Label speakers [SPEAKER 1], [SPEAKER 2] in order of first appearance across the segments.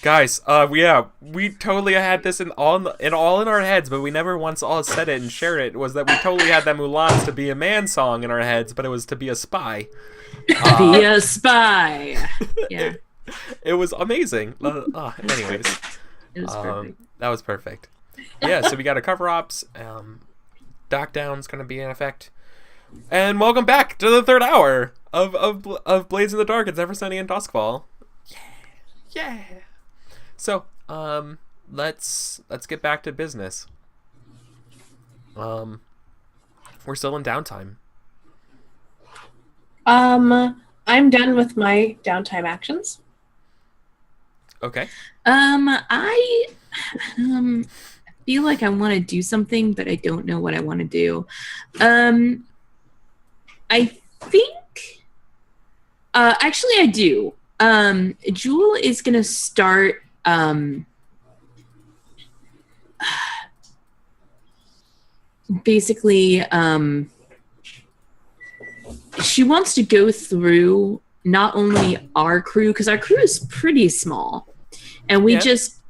[SPEAKER 1] Guys, we totally had this in our heads, but we never once all said it and shared it. Was that we totally had that Mulan's to be a man song in our heads, but it was to be a spy.
[SPEAKER 2] Be a spy. Yeah,
[SPEAKER 1] It was amazing. Anyways,
[SPEAKER 2] it was perfect.
[SPEAKER 1] that was perfect. Yeah, so we got a cover ops. Dock down's gonna be in effect, and welcome back to the third hour of Blades in the Dark. It's Never Sunny in Doskvol. Yeah. So, let's get back to business. We're still in downtime.
[SPEAKER 3] I'm done with my downtime actions.
[SPEAKER 1] Okay.
[SPEAKER 2] I feel like I want to do something, but I don't know what I want to do. I think, actually, I do. Jewel is gonna start. Basically, she wants to go through not only our crew, because our crew is pretty small, and we just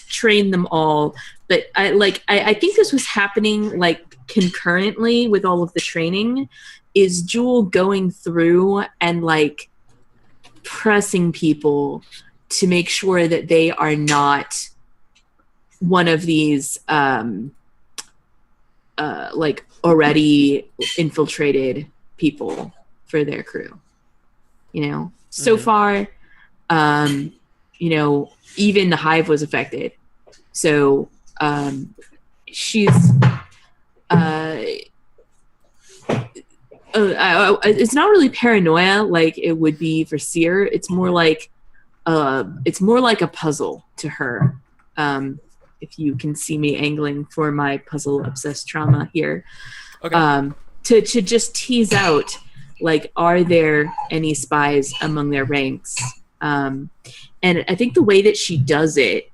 [SPEAKER 2] train them all. But I think this was happening like concurrently with all of the training. Is Jewel going through and like pressing people to make sure that they are not one of these like already infiltrated people for their crew, you know. So far, you know, even the hive was affected, so she's it's not really paranoia like it would be for Seer. It's more like a puzzle to her. If you can see me angling for my puzzle obsessed trauma here.
[SPEAKER 1] Okay.
[SPEAKER 2] To just tease out, like, are there any spies among their ranks? And I think the way that she does it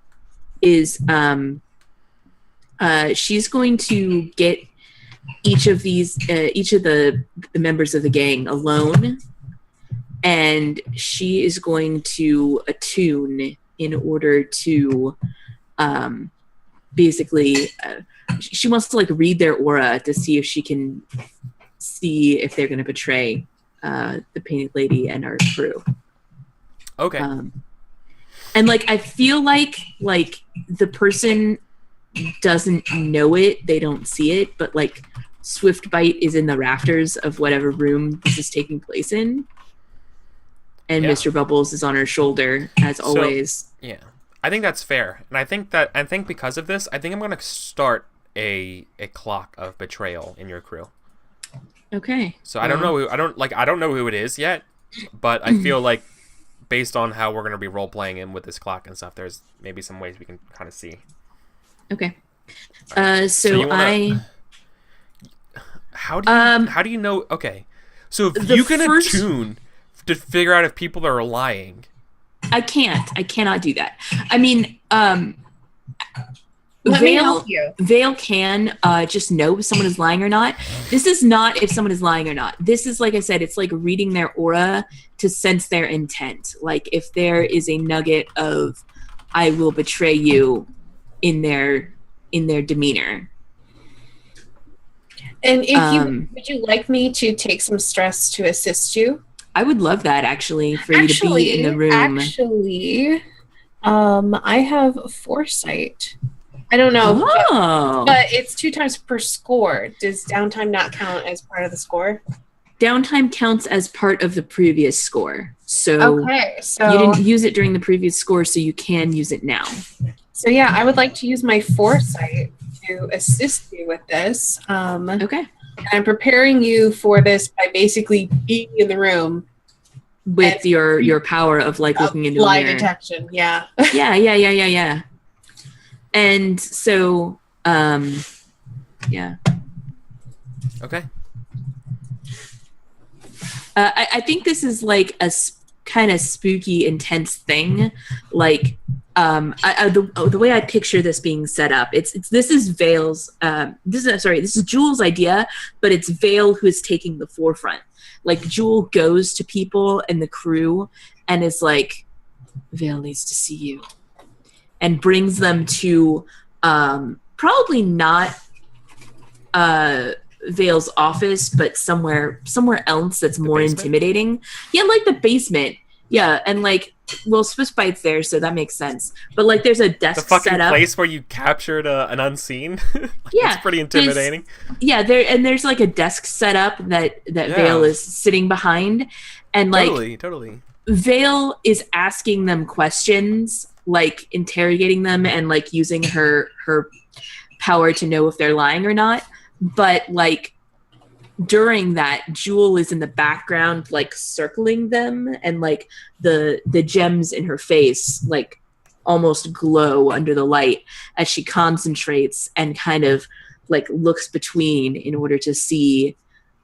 [SPEAKER 2] is she's going to get each of the members of the gang alone, and she is going to attune in order to basically she wants to like read their aura to see if she can see if they're going to betray the painted lady and our crew.
[SPEAKER 1] Okay.
[SPEAKER 2] And like I feel like the person doesn't know it, they don't see it, but like Swift Bite is in the rafters of whatever room this is taking place in, and Mr. Bubbles is on her shoulder as always.
[SPEAKER 1] Yeah, I think that's fair, and I think because of this, I think I'm gonna start a clock of betrayal in your crew.
[SPEAKER 2] Okay.
[SPEAKER 1] So I don't know who it is yet, but I feel like based on how we're gonna be role playing in with this clock and stuff, there's maybe some ways we can kind of see.
[SPEAKER 2] Okay.
[SPEAKER 1] How do you know? Okay, so if you can attune to figure out if people are lying.
[SPEAKER 2] I cannot do that. I mean,
[SPEAKER 3] Let me help you.
[SPEAKER 2] Vale can just know if someone is lying or not. This is not if someone is lying or not. This is, like I said, it's like reading their aura to sense their intent. Like if there is a nugget of "I will betray you" in their demeanor.
[SPEAKER 3] And if would you like me to take some stress to assist you?
[SPEAKER 2] I would love that, actually, for you to be in the room.
[SPEAKER 3] Actually, I have foresight. I don't know, but it's 2 times per score. Does downtime not count as part of the score?
[SPEAKER 2] Downtime counts as part of the previous score. So you didn't use it during the previous score, so you can use it now.
[SPEAKER 3] So yeah, I would like to use my foresight to assist you with this.
[SPEAKER 2] Okay.
[SPEAKER 3] And I'm preparing you for this by basically being in the room
[SPEAKER 2] with your power of like looking into
[SPEAKER 3] lie
[SPEAKER 2] a mirror.
[SPEAKER 3] detection. Yeah.
[SPEAKER 2] Yeah. And so, yeah.
[SPEAKER 1] Okay.
[SPEAKER 2] I think this is like a kind of spooky, intense thing. Like, the way I picture this being set up, this is Vale's. This is Jewel's idea, but it's Vale who is taking the forefront. Like Jewel goes to people and the crew and is like, "Vale needs to see you. and brings them to probably not Vale's office, but somewhere else that's more intimidating. Yeah, like the basement. Yeah, and like, well, Swiss Bite's there, so that makes sense. But like, there's a desk set up. The fucking
[SPEAKER 1] place where you captured an unseen. Yeah, it's pretty intimidating.
[SPEAKER 2] There's like a desk set up that Vale is sitting behind, and like
[SPEAKER 1] totally.
[SPEAKER 2] Vale is asking them questions, like interrogating them, and like using her power to know if they're lying or not. But like, during that, Jewel is in the background, like circling them, and like the gems in her face like almost glow under the light as she concentrates and kind of like looks between in order to see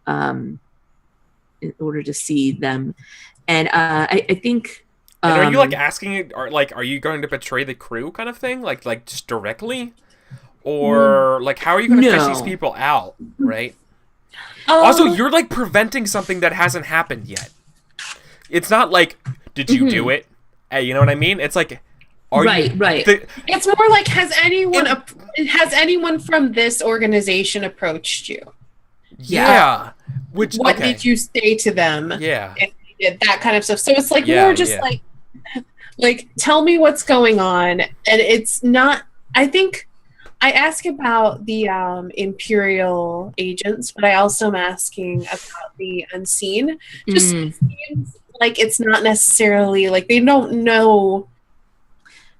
[SPEAKER 2] them. And I think.
[SPEAKER 1] And are you like asking it, or like, are you going to betray the crew, kind of thing, like just directly, or like how are you going to fish these people out, right? Also, you're like preventing something that hasn't happened yet. It's not like, did you do it? You know what I mean? It's like,
[SPEAKER 2] right.
[SPEAKER 3] It's more like, has anyone from this organization approached you?
[SPEAKER 1] Yeah.
[SPEAKER 3] What did you say to them?
[SPEAKER 1] Yeah.
[SPEAKER 3] If you did that kind of stuff. So it's like more just like tell me what's going on, and it's not. I think. I ask about the Imperial agents, but I also am asking about the unseen. Just seems like it's not necessarily like they don't know.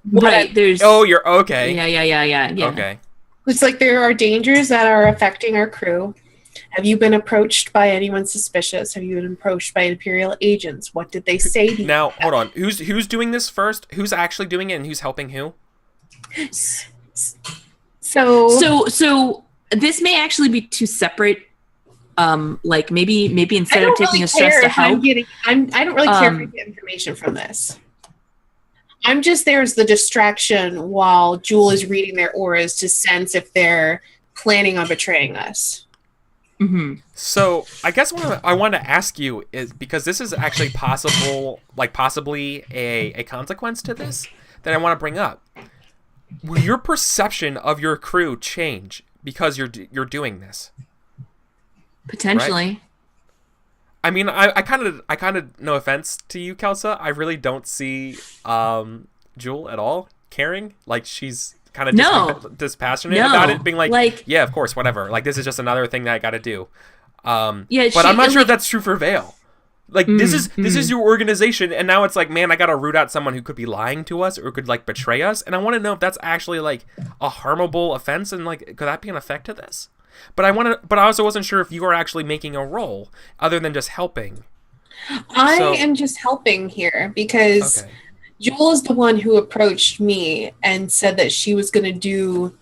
[SPEAKER 2] There's.
[SPEAKER 1] Oh, you're okay.
[SPEAKER 2] Yeah.
[SPEAKER 1] Okay.
[SPEAKER 3] It's like there are dangers that are affecting our crew. Have you been approached by anyone suspicious? Have you been approached by Imperial agents? What did they say to you?
[SPEAKER 1] Now, hold on. Who's doing this first? Who's actually doing it, and who's helping who?
[SPEAKER 2] So this may actually be two separate. Like maybe instead of taking a stress to help,
[SPEAKER 3] I don't really care if I get information from this. I'm just there as the distraction while Jewel is reading their auras to sense if they're planning on betraying us.
[SPEAKER 2] Mm-hmm.
[SPEAKER 1] So I guess what I want to ask you is, because this is actually possibly a consequence to this that I want to bring up. Will your perception of your crew change because you're doing this?
[SPEAKER 2] Potentially.
[SPEAKER 1] Right? I mean, I kind of, no offense to you, Kelsa, I really don't see Jewel at all caring. Like, she's kind of dispassionate about it, being like, yeah, of course, whatever. Like, this is just another thing that I got to do. But I'm not sure if that's true for Vale. Like, this is your organization, and now it's like, man, I gotta root out someone who could be lying to us or could like betray us, and I want to know if that's actually like a harmable offense, and like, could that be an effect to this? But I also wasn't sure if you were actually making a role other than just helping.
[SPEAKER 3] I am just helping here because Jewel is the one who approached me and said that she was gonna do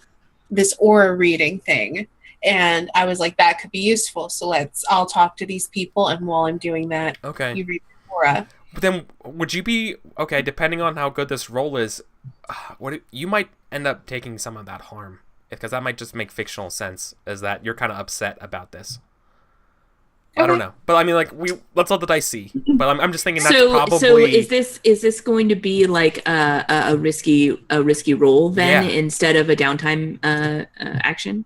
[SPEAKER 3] this aura reading thing. And I was like, that could be useful. So I'll talk to these people. And while I'm doing that, you read the aura.
[SPEAKER 1] But then would you be, depending on how good this role is, you might end up taking some of that harm. Because that might just make fictional sense, is that you're kind of upset about this. I don't know. But I mean, like, let's let the dice see. But I'm just thinking that's probably...
[SPEAKER 2] So is this going to be like a risky role then instead of a downtime action?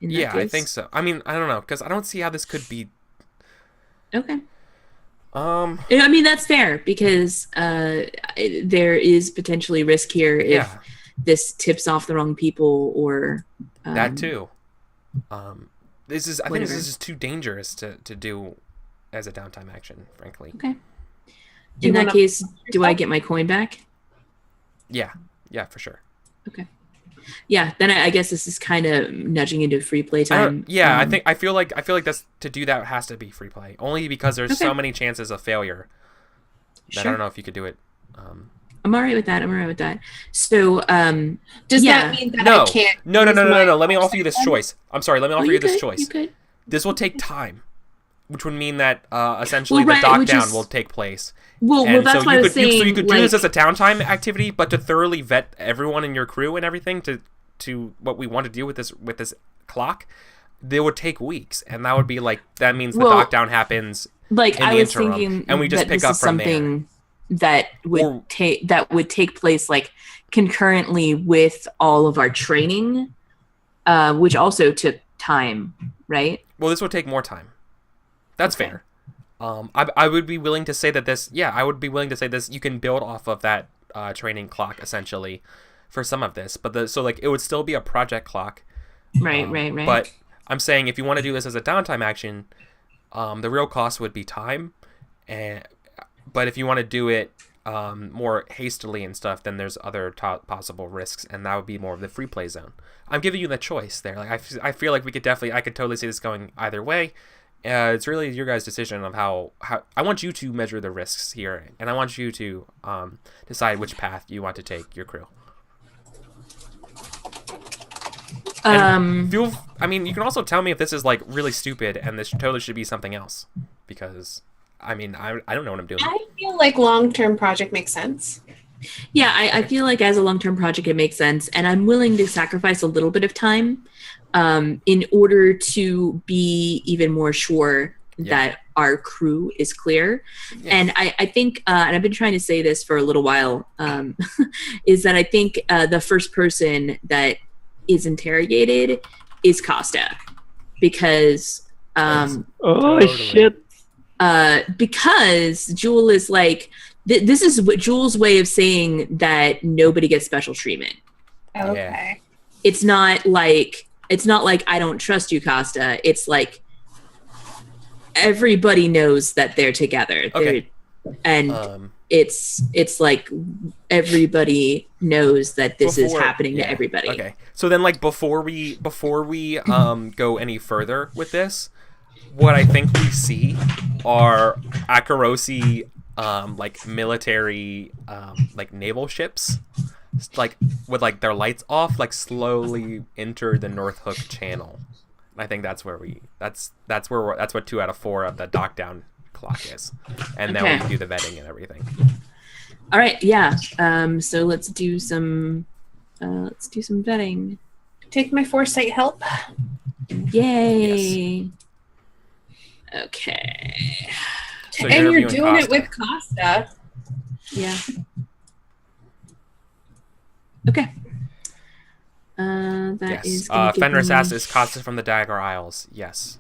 [SPEAKER 1] Yeah, I think so. I mean, I don't know, because I don't see how this could be.
[SPEAKER 2] Okay. I mean, that's fair because there is potentially risk here if this tips off the wrong people or
[SPEAKER 1] that too. I think this is just too dangerous to do as a downtime action, frankly.
[SPEAKER 2] Okay. In that case, do I get my coin back?
[SPEAKER 1] Yeah, for sure.
[SPEAKER 2] Okay. Yeah, then I guess this is kind of nudging into free play time.
[SPEAKER 1] I feel like that's, to do that has to be free play, only because there's so many chances of failure that I don't know if you could do it.
[SPEAKER 2] I'm all right with that. So,
[SPEAKER 3] does that mean that I can't?
[SPEAKER 1] No. Let me offer you this choice. I'm sorry. Let me offer you this choice.
[SPEAKER 2] You could.
[SPEAKER 1] This will take time, which would mean that essentially the dock-down will take place.
[SPEAKER 2] Well, that's why I was saying.
[SPEAKER 1] So you could do this as a downtime activity, but to thoroughly vet everyone in your crew and everything to what we want to do with this clock, they would take weeks, and that would be like, that means the dock-down happens in the interim, and we just pick up from there.
[SPEAKER 2] that would take place like concurrently with all of our training, which also took time, right?
[SPEAKER 1] Well, this would take more time. That's fair. I would be willing to say that this. Yeah, I would be willing to say this. You can build off of that training clock essentially for some of this, but so like it would still be a project clock.
[SPEAKER 2] Right.
[SPEAKER 1] But I'm saying if you want to do this as a downtime action, the real cost would be time, but if you want to do it more hastily and stuff, then there's other possible risks, and that would be more of the free play zone. I'm giving you the choice there. Like I feel like I could totally see this going either way. It's really your guys' decision of how I want you to measure the risks here, and I want you to decide which path you want to take your crew. You can also tell me if this is like really stupid and this totally should be something else, because I don't know what I'm doing.
[SPEAKER 3] I feel like long-term project makes sense.
[SPEAKER 2] Yeah, I feel like as a long-term project it makes sense, and I'm willing to sacrifice a little bit of time in order to be even more sure that our crew is clear. Yeah. And I think, and I've been trying to say this for a little while, is that I think the first person that is interrogated is Costa, because
[SPEAKER 4] shit.
[SPEAKER 2] Because Jewel is like this is what Jewel's way of saying that nobody gets special treatment.
[SPEAKER 3] Okay.
[SPEAKER 2] It's not like I don't trust you, Costa. It's like everybody knows that they're together.
[SPEAKER 1] Okay.
[SPEAKER 2] It's like everybody knows that this is happening to everybody.
[SPEAKER 1] Okay. So then, like, before we go any further with this, what I think we see are Akarosi like military like naval ships, like with like their lights off, like slowly enter the North Hook Channel. I think that's what 2 out of 4 of the dock down clock is, and then we do the vetting and everything.
[SPEAKER 2] All right, yeah. So let's do some vetting.
[SPEAKER 3] Take my foresight help.
[SPEAKER 2] Yay!
[SPEAKER 1] Yes.
[SPEAKER 2] Okay.
[SPEAKER 1] So
[SPEAKER 3] and you're doing Costa. It with Costa.
[SPEAKER 2] Yeah. Okay. That is.
[SPEAKER 1] Fenris asks, "Is Costa from the Dagger Isles?" Yes.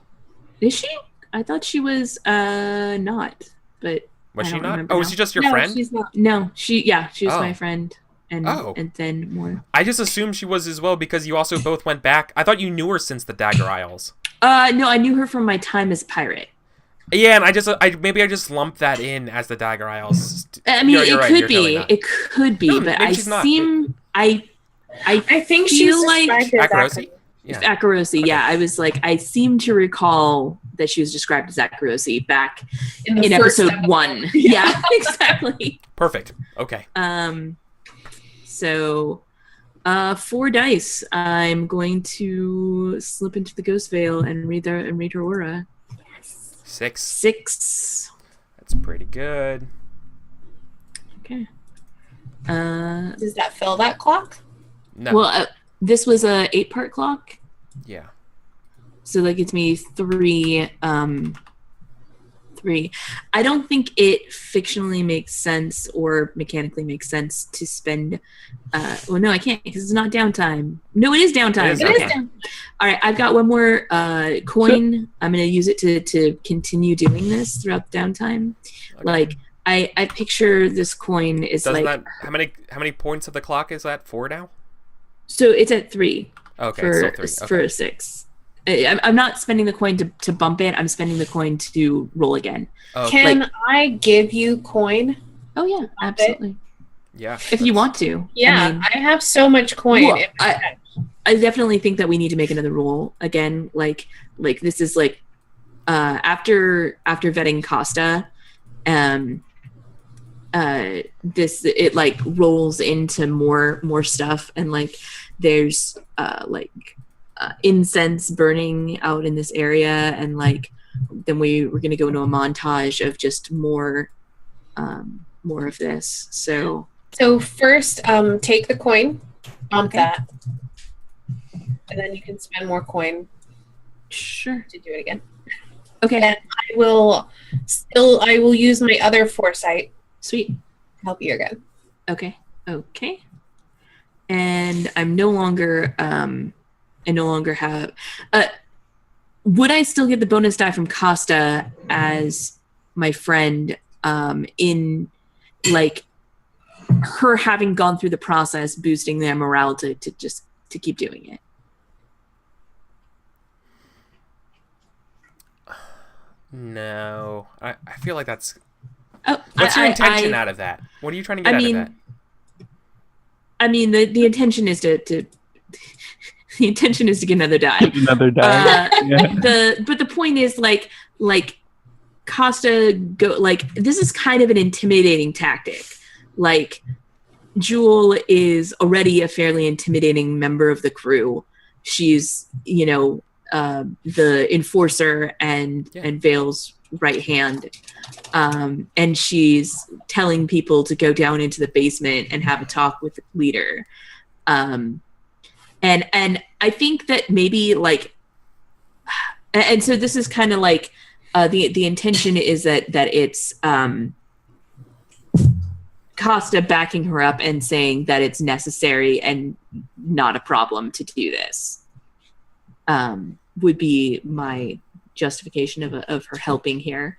[SPEAKER 2] Is she? I thought she was not, but
[SPEAKER 1] was she not? Oh, was she just your friend?
[SPEAKER 2] She's not. No, she was my friend, and then more.
[SPEAKER 1] I just assumed she was as well because you also both went back. I thought you knew her since the Dagger Isles.
[SPEAKER 2] No, I knew her from my time as pirate.
[SPEAKER 1] Yeah, and I just lumped that in as the Dagger Isles.
[SPEAKER 2] I mean, it could be. It could be, but I seem I think she's like
[SPEAKER 1] Akarosi.
[SPEAKER 2] Yeah. Akarosi, okay. Yeah. I was like, I seem to recall that she was described as Akarosi back in episode 1. Yeah, exactly.
[SPEAKER 1] Perfect. Okay.
[SPEAKER 2] So 4 dice. I'm going to slip into the Ghost Veil and read her aura.
[SPEAKER 1] 6. That's pretty good.
[SPEAKER 2] Okay.
[SPEAKER 3] Does that fill that clock?
[SPEAKER 1] No.
[SPEAKER 2] Well, this was a 8-part clock.
[SPEAKER 1] Yeah.
[SPEAKER 2] So that gets me 3. 3. I don't think it fictionally makes sense or mechanically makes sense to spend. Well, no, I can't because it's not downtime. No, it is downtime.
[SPEAKER 3] It is downtime.
[SPEAKER 2] All right, I've got one more coin. I'm going to use it to continue doing this throughout the downtime. Okay. Like I picture this coin is
[SPEAKER 1] how many points of the clock is that? 4 now?
[SPEAKER 2] So it's at 3.
[SPEAKER 1] Okay,
[SPEAKER 2] for
[SPEAKER 1] 3. Okay.
[SPEAKER 2] For a 6. I'm not spending the coin to bump it. I'm spending the coin to roll again.
[SPEAKER 1] Oh.
[SPEAKER 3] Can I give you coin?
[SPEAKER 2] Oh yeah, absolutely.
[SPEAKER 1] Yeah.
[SPEAKER 2] If you want to.
[SPEAKER 3] Yeah, I have so much coin.
[SPEAKER 2] Well, I definitely think that we need to make another roll again. Like this is like after vetting Costa, it like rolls into more stuff, and like there's incense burning out in this area, and like then we're going to go into a montage of just more of this. So
[SPEAKER 3] first take the coin, bump that, and then you can spend more coin.
[SPEAKER 2] Sure.
[SPEAKER 3] To do it again.
[SPEAKER 2] Okay.
[SPEAKER 3] And I will use my other foresight.
[SPEAKER 2] Sweet.
[SPEAKER 3] help you again.
[SPEAKER 2] Okay. And I'm no longer I no longer have would I still get the bonus die from Costa as my friend in like her having gone through the process boosting their morale to keep doing it?
[SPEAKER 1] No. I feel like that's...
[SPEAKER 2] Oh,
[SPEAKER 1] what's your intention out of that? What are you trying to get out of that?
[SPEAKER 2] I mean, the intention is to the intention is to get another die.
[SPEAKER 4] Another die.
[SPEAKER 2] But the point is like Costa this is kind of an intimidating tactic. Like Jewel is already a fairly intimidating member of the crew. She's, the enforcer and Vale's right hand. And she's telling people to go down into the basement and have a talk with the leader. And I think that maybe and so this is kind of like the intention is that it's Costa backing her up and saying that it's necessary and not a problem to do this. Would be my justification of her helping here.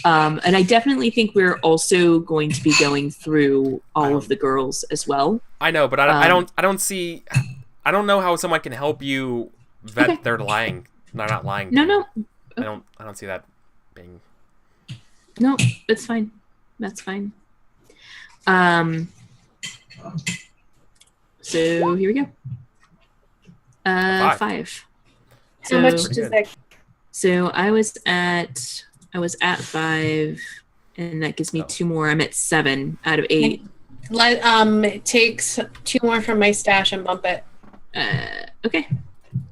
[SPEAKER 2] And I definitely think we're also going to be going through all of the girls as well.
[SPEAKER 1] I know, but I don't know how someone can help you vet their lying. Not lying.
[SPEAKER 2] No.
[SPEAKER 1] I don't see that being...
[SPEAKER 2] No, it's fine. That's fine. So here we go. 5.
[SPEAKER 3] How much does that?
[SPEAKER 2] So I was at 5, and that gives me 2 more. I'm at 7 out of 8.
[SPEAKER 3] It takes 2 more from my stash and bump it.
[SPEAKER 2] Okay.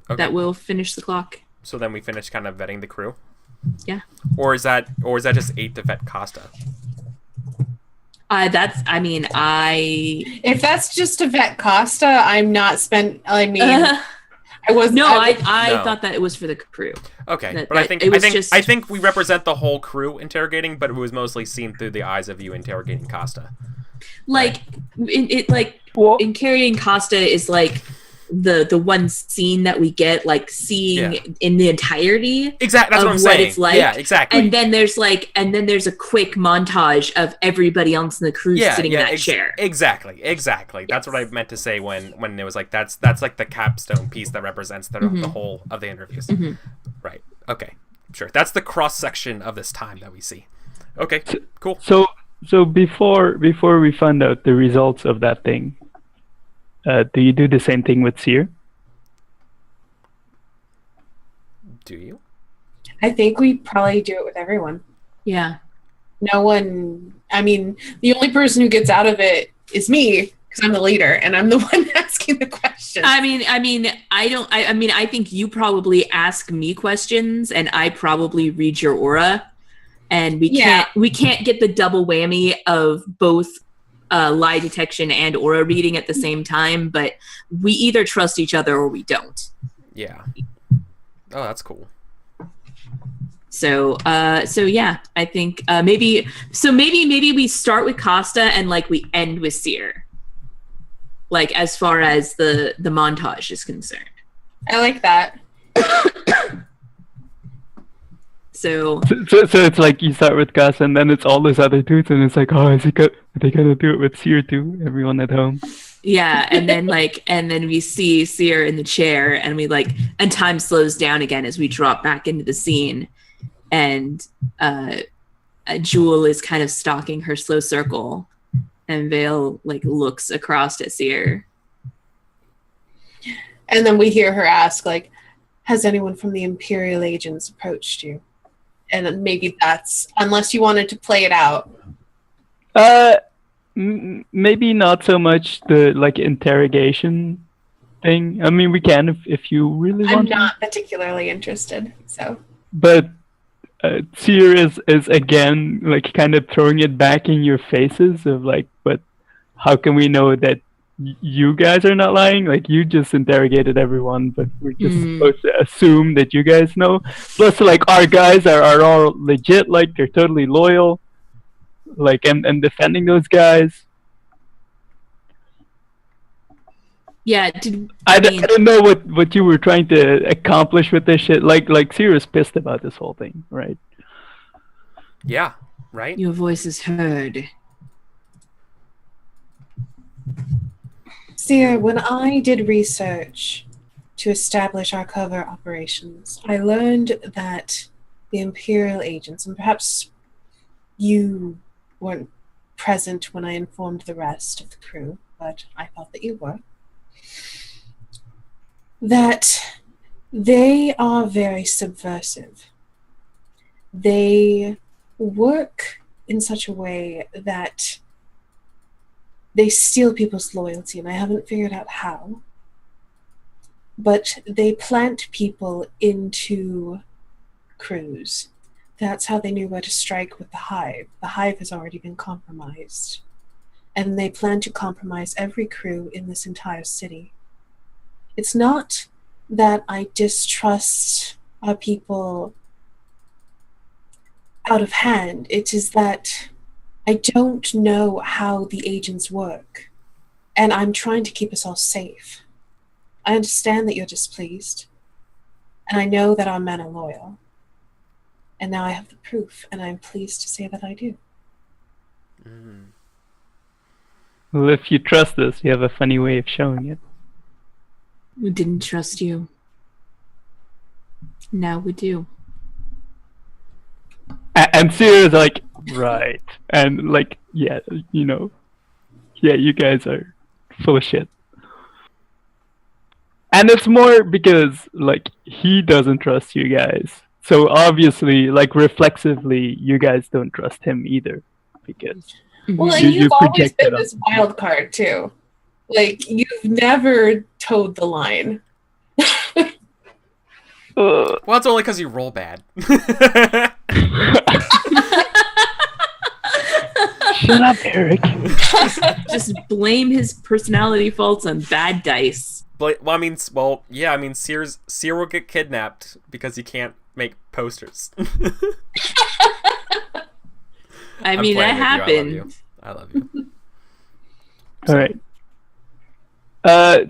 [SPEAKER 2] That will finish the clock.
[SPEAKER 1] So then we finish kind of vetting the crew.
[SPEAKER 2] Yeah.
[SPEAKER 1] Or is that just 8 to vet Costa?
[SPEAKER 3] If that's just to vet Costa, I'm not spent. I mean, I
[SPEAKER 2] thought that it was for the crew.
[SPEAKER 1] Okay, but I think we represent the whole crew interrogating, but it was mostly seen through the eyes of you interrogating Costa.
[SPEAKER 2] Interrogating Costa is like the one scene that we get seeing in the entirety.
[SPEAKER 1] Exactly, that's what I'm saying.
[SPEAKER 2] It's like.
[SPEAKER 1] Yeah, exactly.
[SPEAKER 2] And then there's a quick montage of everybody else in the crew sitting in that chair.
[SPEAKER 1] Exactly. Yes. That's what I meant to say when it was like that's like the capstone piece that represents the whole of the interviews. Mm-hmm. Right. Okay. Sure. That's the cross section of this time that we see. Okay. Cool.
[SPEAKER 4] So before we find out the results of that thing, do you do the same thing with Seer?
[SPEAKER 1] Do you?
[SPEAKER 3] I think we probably do it with everyone.
[SPEAKER 2] Yeah.
[SPEAKER 3] No one... I mean, the only person who gets out of it is me, because I'm the leader, and I'm the one asking the questions.
[SPEAKER 2] I think you probably ask me questions, and I probably read your aura, and we can't get the double whammy of both lie detection and aura reading at the same time, but we either trust each other or we don't.
[SPEAKER 1] Yeah. Oh, that's cool.
[SPEAKER 2] So yeah, I think maybe we start with Costa and we end with Seer. As far as the montage is concerned.
[SPEAKER 3] I like that.
[SPEAKER 2] So
[SPEAKER 4] it's like you start with Gus and then it's all those other dudes and it's like, oh, are they gonna do it with Seer too? Everyone at home.
[SPEAKER 2] Yeah, and then we see Seer in the chair and and time slows down again as we drop back into the scene, and Jewel is kind of stalking her slow circle, and Vale looks across at Seer.
[SPEAKER 3] And then we hear her ask has anyone from the Imperial agents approached you? And maybe that's, unless you wanted to play it out.
[SPEAKER 4] Maybe not so much the interrogation thing. I mean, we can if you really want.
[SPEAKER 3] I'm not particularly interested, so.
[SPEAKER 4] But Seer is again kind of throwing it back in your faces of but how can we know that you guys are not lying? You just interrogated everyone, but we're just supposed to assume that you guys know. Plus, our guys are all legit, they're totally loyal. like, and defending those guys.
[SPEAKER 2] Yeah,
[SPEAKER 4] I don't know what you were trying to accomplish with this shit. Like Sirius pissed about this whole thing, right?
[SPEAKER 1] Yeah, right?
[SPEAKER 2] Your voice is heard.
[SPEAKER 3] Seer, when I did research to establish our covert operations, I learned that the Imperial agents, and perhaps you weren't present when I informed the rest of the crew, but I thought that you were, that they are very subversive. They work in such a way that they steal people's loyalty, and I haven't figured out how. But they plant people into crews. That's how they knew where to strike with the Hive. The Hive has already been compromised. And they plan to compromise every crew in this entire city. It's not that I distrust our people out of hand. It is that I don't know how the agents work. And I'm trying to keep us all safe. I understand that you're displeased. And I know that our men are loyal. And now I have the proof, and I'm pleased to say that I do.
[SPEAKER 1] Mm.
[SPEAKER 4] Well, if you trust us, you have a funny way of showing it.
[SPEAKER 2] We didn't trust you. Now we do.
[SPEAKER 4] And Sirius like, right. And like, yeah, you know, yeah, you guys are full of shit. And it's more because, like, he doesn't trust you guys. So obviously, like, reflexively, you guys don't trust him either. Because
[SPEAKER 3] well, and you've always been this wild card, too. Like, you've never towed the line.
[SPEAKER 1] Well, it's only because you roll bad.
[SPEAKER 4] Shut up, Eric.
[SPEAKER 2] Just blame his personality faults on bad dice.
[SPEAKER 1] Seer will get kidnapped because he can't make posters.
[SPEAKER 2] I mean, that happened.
[SPEAKER 1] I love you.
[SPEAKER 4] All right.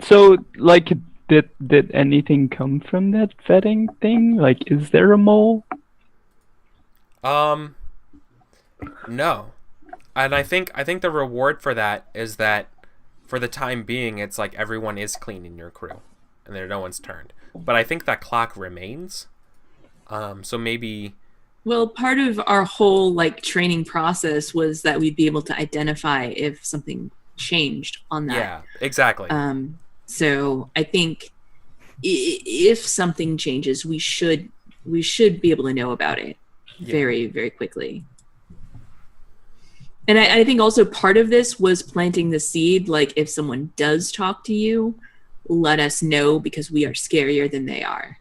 [SPEAKER 4] So, like, did anything come from that vetting thing? Like, is there a mole?
[SPEAKER 1] No. And I think the reward for that is that for the time being, it's like everyone is clean in your crew, and no one's turned. But I think that clock remains. So maybe.
[SPEAKER 2] Well, part of our whole like training process was that we'd be able to identify if something changed on that.
[SPEAKER 1] Yeah, exactly.
[SPEAKER 2] So I think if something changes, we should be able to know about it very, very quickly. And I think also part of this was planting the seed. Like, if someone does talk to you, let us know because we are scarier than they are.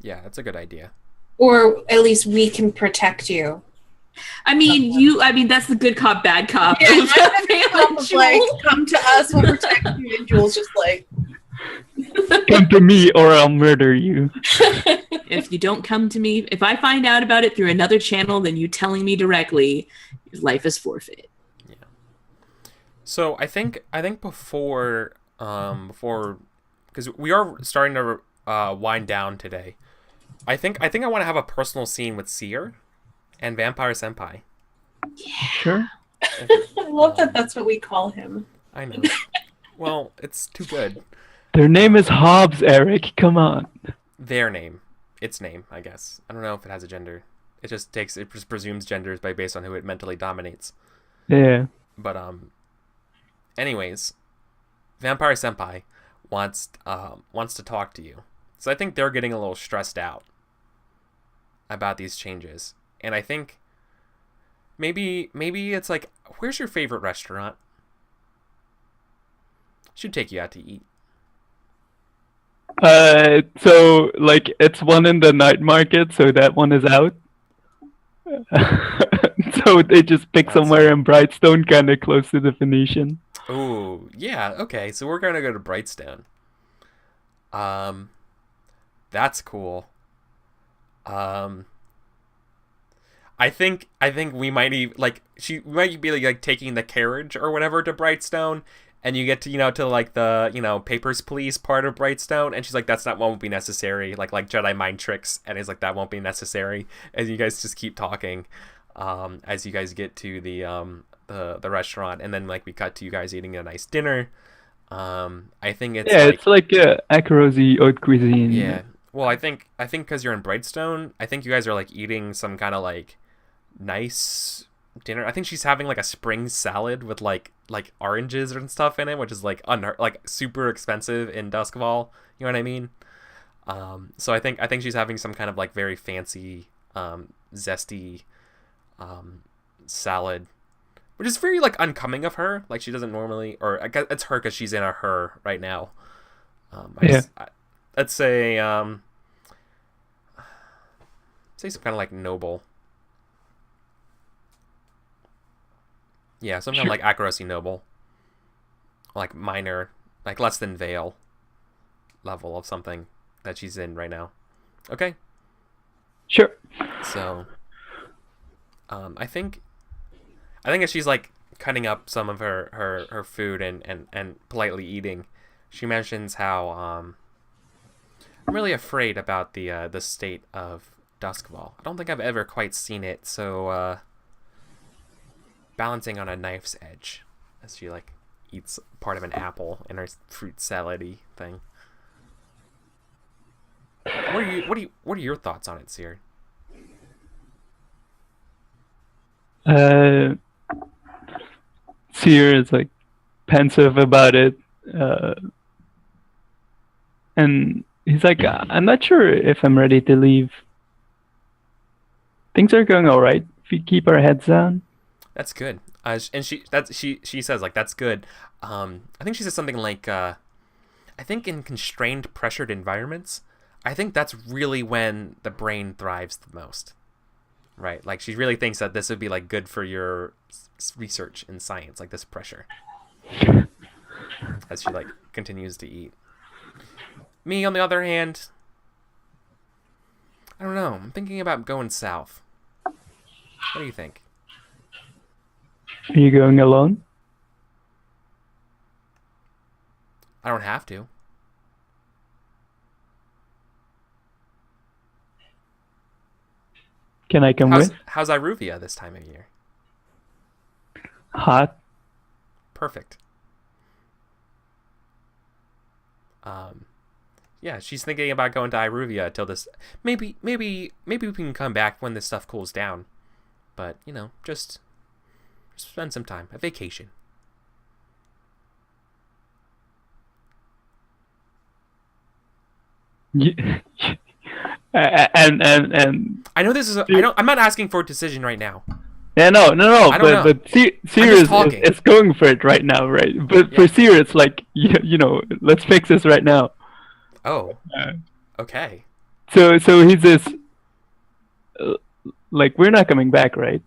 [SPEAKER 1] Yeah, that's a good idea.
[SPEAKER 3] Or at least we can protect you.
[SPEAKER 2] I mean, that's the good cop, bad cop.
[SPEAKER 3] Yeah, like, come to us, we'll protect you. And Jules just like,
[SPEAKER 4] come to me or I'll murder you.
[SPEAKER 2] If you don't come to me, if I find out about it through another channel than you telling me directly, your life is forfeit.
[SPEAKER 1] Yeah. So I think before because we are starting to wind down today. I think I want to have a personal scene with Seer and Vampire Senpai.
[SPEAKER 2] Yeah.
[SPEAKER 4] Sure.
[SPEAKER 3] I love that that's what we call him.
[SPEAKER 1] I know. Well, it's too good.
[SPEAKER 4] Their name is Hobbs, Eric. Come on.
[SPEAKER 1] Their name. Its name, I guess. I don't know if it has a gender. It just presumes genders based on who it mentally dominates.
[SPEAKER 4] Yeah.
[SPEAKER 1] But anyways, Vampire Senpai wants to talk to you. So I think they're getting a little stressed out about these changes. And I think maybe it's like, where's your favorite restaurant? Should take you out to eat.
[SPEAKER 4] So like it's one in the night market, so that one is out. So they just pick somewhere in Brightstone, kind of close to the Phoenician.
[SPEAKER 1] Ooh, yeah, okay. So we're gonna go to Brightstone. That's cool. I think we might even like she might be like taking the carriage or whatever to Brightstone, and you get to to like the Papers, Please part of Brightstone, and she's like that won't be necessary, like Jedi mind tricks, and he's like that won't be necessary, as you guys just keep talking, as you guys get to the restaurant, and then like we cut to you guys eating a nice dinner. I think
[SPEAKER 4] it's like Akarosi haute cuisine.
[SPEAKER 1] Yeah. Well, I think because you're in Brightstone, I think you guys are like eating some kind of like nice dinner. I think she's having like a spring salad with like oranges and stuff in it, which is like super expensive in Doskvol. You know what I mean? So I think she's having some kind of like very fancy, zesty, salad, which is very like uncomming of her. Like she doesn't normally, or I guess it's her because she's in a her right now. Let's say some kind of like noble. Yeah, some kind of like Akarosi noble. Like minor, like less than Vale level of something that she's in right now. Okay.
[SPEAKER 4] Sure.
[SPEAKER 1] So I think as she's like cutting up some of her food and politely eating, she mentions how I'm really afraid about the state of Duskvol. I don't think I've ever quite seen it so balancing on a knife's edge as she like eats part of an apple in her fruit salad-y thing. What are your thoughts on it, Seer?
[SPEAKER 4] Seer is like pensive about it, and he's like, I'm not sure if I'm ready to leave. Things are going all right if we keep our heads down.
[SPEAKER 1] That's good. And she says like that's good. I think she says something like I think in constrained, pressured environments, I think that's really when the brain thrives the most. Right? Like she really thinks that this would be like good for your research in science, like this pressure. As she like continues to eat. Me, on the other hand, I don't know. I'm thinking about going south. What do you think?
[SPEAKER 4] Are you going alone?
[SPEAKER 1] I don't have to.
[SPEAKER 4] Can I come with?
[SPEAKER 1] How's Iruvia this time of year?
[SPEAKER 4] Hot.
[SPEAKER 1] Perfect. Yeah, she's thinking about going to Iruvia till this. Maybe we can come back when this stuff cools down. But just spend some time, a vacation.
[SPEAKER 4] Yeah. and
[SPEAKER 1] I know this is. I'm not asking for a decision right now.
[SPEAKER 4] Yeah, no. But Seer is going for it right now, right? But for Seer, it's like let's fix this right now.
[SPEAKER 1] Oh. Okay.
[SPEAKER 4] So he's this. Like we're not coming back, right?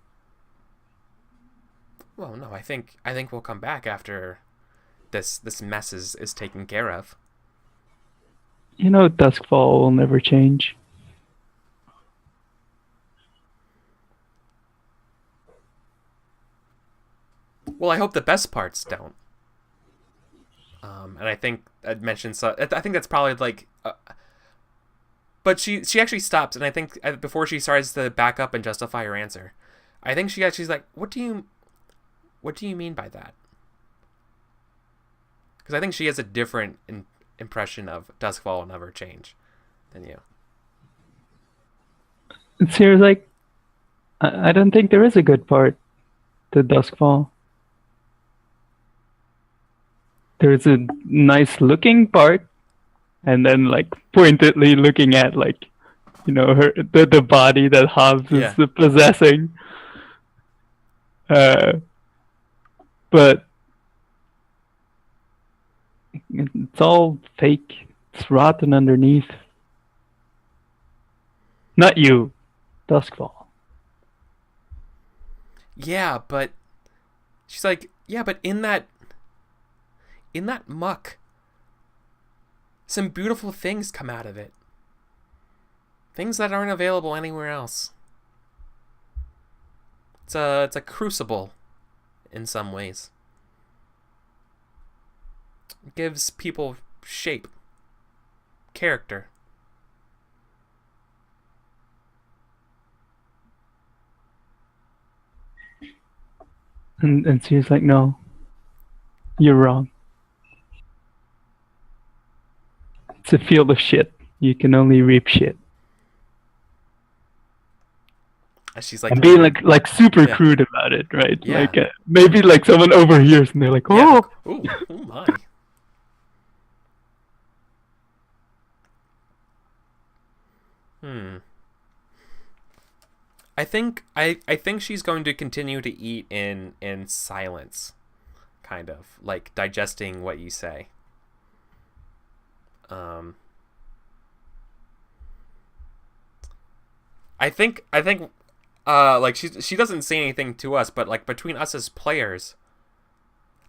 [SPEAKER 1] Well, no. I think we'll come back after this mess is taken care of.
[SPEAKER 4] Duskvol will never change.
[SPEAKER 1] Well, I hope the best parts don't. And I think I'd mentioned. I think that's probably like. But she actually stops, and I think before she starts to back up and justify her answer, I think she's like, "What do you mean by that?" Because I think she has a different impression of Duskvol will never change than you.
[SPEAKER 4] Seer's like, I don't think there is a good part to Duskvol. There's a nice looking part, and then like pointedly looking at like, her the body that Hobbs is possessing. But it's all fake. It's rotten underneath. Not you, Duskvol.
[SPEAKER 1] Yeah, but she's like, but in that muck, some beautiful things come out of it. Things that aren't available anywhere else. it's a crucible in some ways. It gives people shape, character.
[SPEAKER 4] And she's like, no, you're wrong. It's a field of shit. You can only reap shit.
[SPEAKER 1] And she's like,
[SPEAKER 4] And being like super crude about it, right?
[SPEAKER 1] Yeah.
[SPEAKER 4] Like maybe like someone overhears and they're like, oh.
[SPEAKER 1] Yeah. Ooh, oh my. I think she's going to continue to eat in silence, kind of like digesting what you say. I think like she doesn't say anything to us, but like between us as players,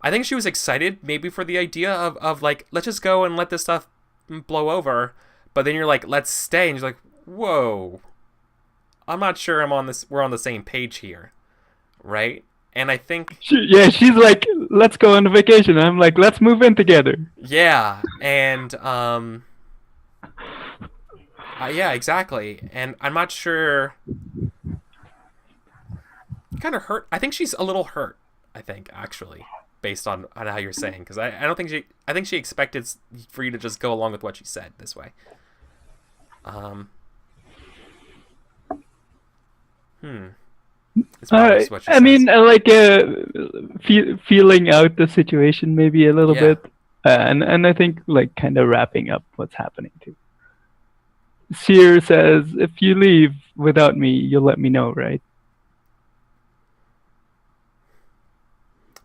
[SPEAKER 1] I think she was excited maybe for the idea of like, let's just go and let this stuff blow over. But then you're like, let's stay, and you're like, whoa, I'm not sure we're on the same page here, right? And I think
[SPEAKER 4] she's like, let's go on a vacation. I'm like, let's move in together.
[SPEAKER 1] Yeah, and yeah, exactly. And I'm not sure. Kind of hurt. I think she's a little hurt. I think actually, based on how you're saying, because I don't think she. I think she expected for you to just go along with what she said this way.
[SPEAKER 4] I mean, like feeling out the situation maybe a little bit, and I think like kind of wrapping up what's happening too. Seer says, "If you leave without me, you'll let me know, right?"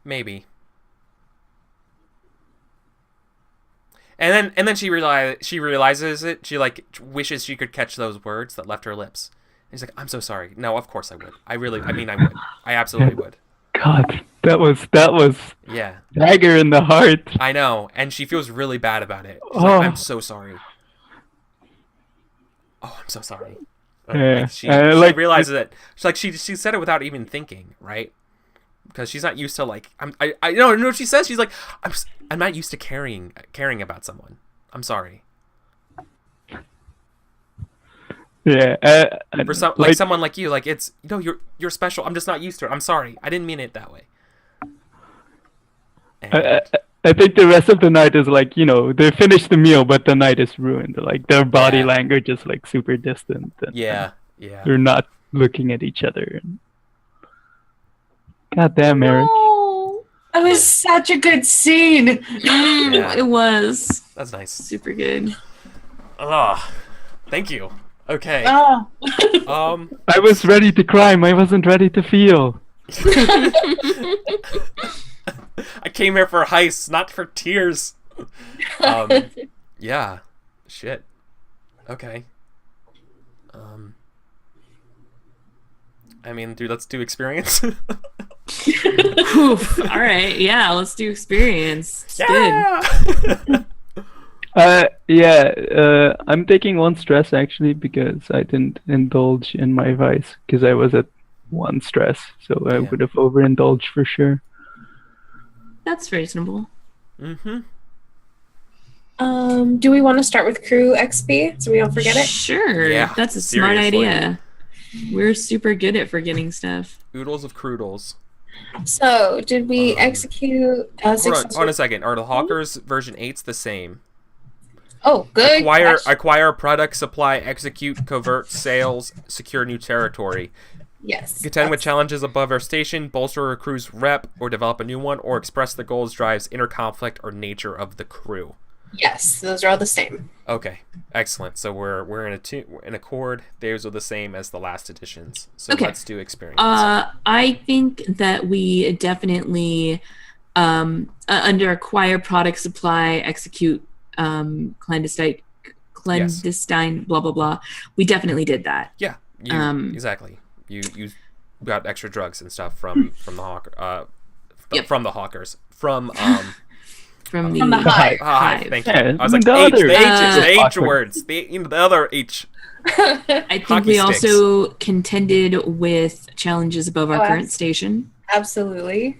[SPEAKER 1] Maybe. And then she realizes it. She like wishes she could catch those words that left her lips. And she's like, "I'm so sorry. No, of course I would. I would. I absolutely would."
[SPEAKER 4] God, that was
[SPEAKER 1] yeah,
[SPEAKER 4] dagger in the heart.
[SPEAKER 1] I know, and she feels really bad about it. She's like, "I'm so sorry. Oh, I'm so sorry."
[SPEAKER 4] Yeah.
[SPEAKER 1] Like she realizes it. She's like she said it without even thinking, right? Because she's not used to like I know what she says. She's like, I'm not used to caring about someone. I'm sorry.
[SPEAKER 4] Yeah,
[SPEAKER 1] for like someone like you, like it's you're special. I'm just not used to it. I'm sorry. I didn't mean it that way.
[SPEAKER 4] I think the rest of the night is like, they finished the meal, but the night is ruined. Like their body language is like super distant. And,
[SPEAKER 1] yeah.
[SPEAKER 4] They're not looking at each other. God damn, Eric.
[SPEAKER 3] No, that was such a good scene.
[SPEAKER 2] It was.
[SPEAKER 1] That's nice.
[SPEAKER 2] Super good.
[SPEAKER 1] Thank you. Okay.
[SPEAKER 4] I was ready to cry. I wasn't ready to feel.
[SPEAKER 1] I came here for heists, not for tears. Yeah. Shit. Okay. I mean, dude, let's do experience.
[SPEAKER 2] Oof. All right. Yeah, let's do experience. It's
[SPEAKER 1] good.
[SPEAKER 4] I'm taking 1 stress actually because I didn't indulge in my vice because I was at 1 stress, so I would have overindulged for sure.
[SPEAKER 2] That's reasonable.
[SPEAKER 1] Mm-hmm.
[SPEAKER 3] Do we want to start with crew XP so we don't forget it?
[SPEAKER 2] Sure.
[SPEAKER 1] Yeah,
[SPEAKER 2] that's a smart idea. We're super good at forgetting stuff.
[SPEAKER 1] Oodles of croodles.
[SPEAKER 3] So, did we execute...
[SPEAKER 1] Hold on a second. Are the Hawkers version 8's the same?
[SPEAKER 3] Oh, good.
[SPEAKER 1] Acquire product, supply, execute, covert, sales, secure new territory.
[SPEAKER 3] Yes.
[SPEAKER 1] Contend with challenges above our station, bolster a crew's rep, or develop a new one, or express the goals, drives, inner conflict, or nature of the crew.
[SPEAKER 3] Yes, those are all the same.
[SPEAKER 1] Okay, excellent. So we're in accord. Those are the same as the last editions. So let's do experience.
[SPEAKER 2] I think that we definitely under acquire product, supply, execute, clandestine, blah blah blah. We definitely did that.
[SPEAKER 1] Yeah, exactly. You got extra drugs and stuff from the hawker from the hawkers
[SPEAKER 2] From the
[SPEAKER 3] hive.
[SPEAKER 1] Hive. Thank you.
[SPEAKER 4] Yeah,
[SPEAKER 1] I was like,
[SPEAKER 4] the
[SPEAKER 1] H,
[SPEAKER 4] other-
[SPEAKER 1] the H, it's the H
[SPEAKER 4] Awkward.
[SPEAKER 1] words. The other H.
[SPEAKER 2] I think
[SPEAKER 1] Hockey
[SPEAKER 2] we
[SPEAKER 1] sticks.
[SPEAKER 2] also contended with challenges above our current station.
[SPEAKER 3] Absolutely.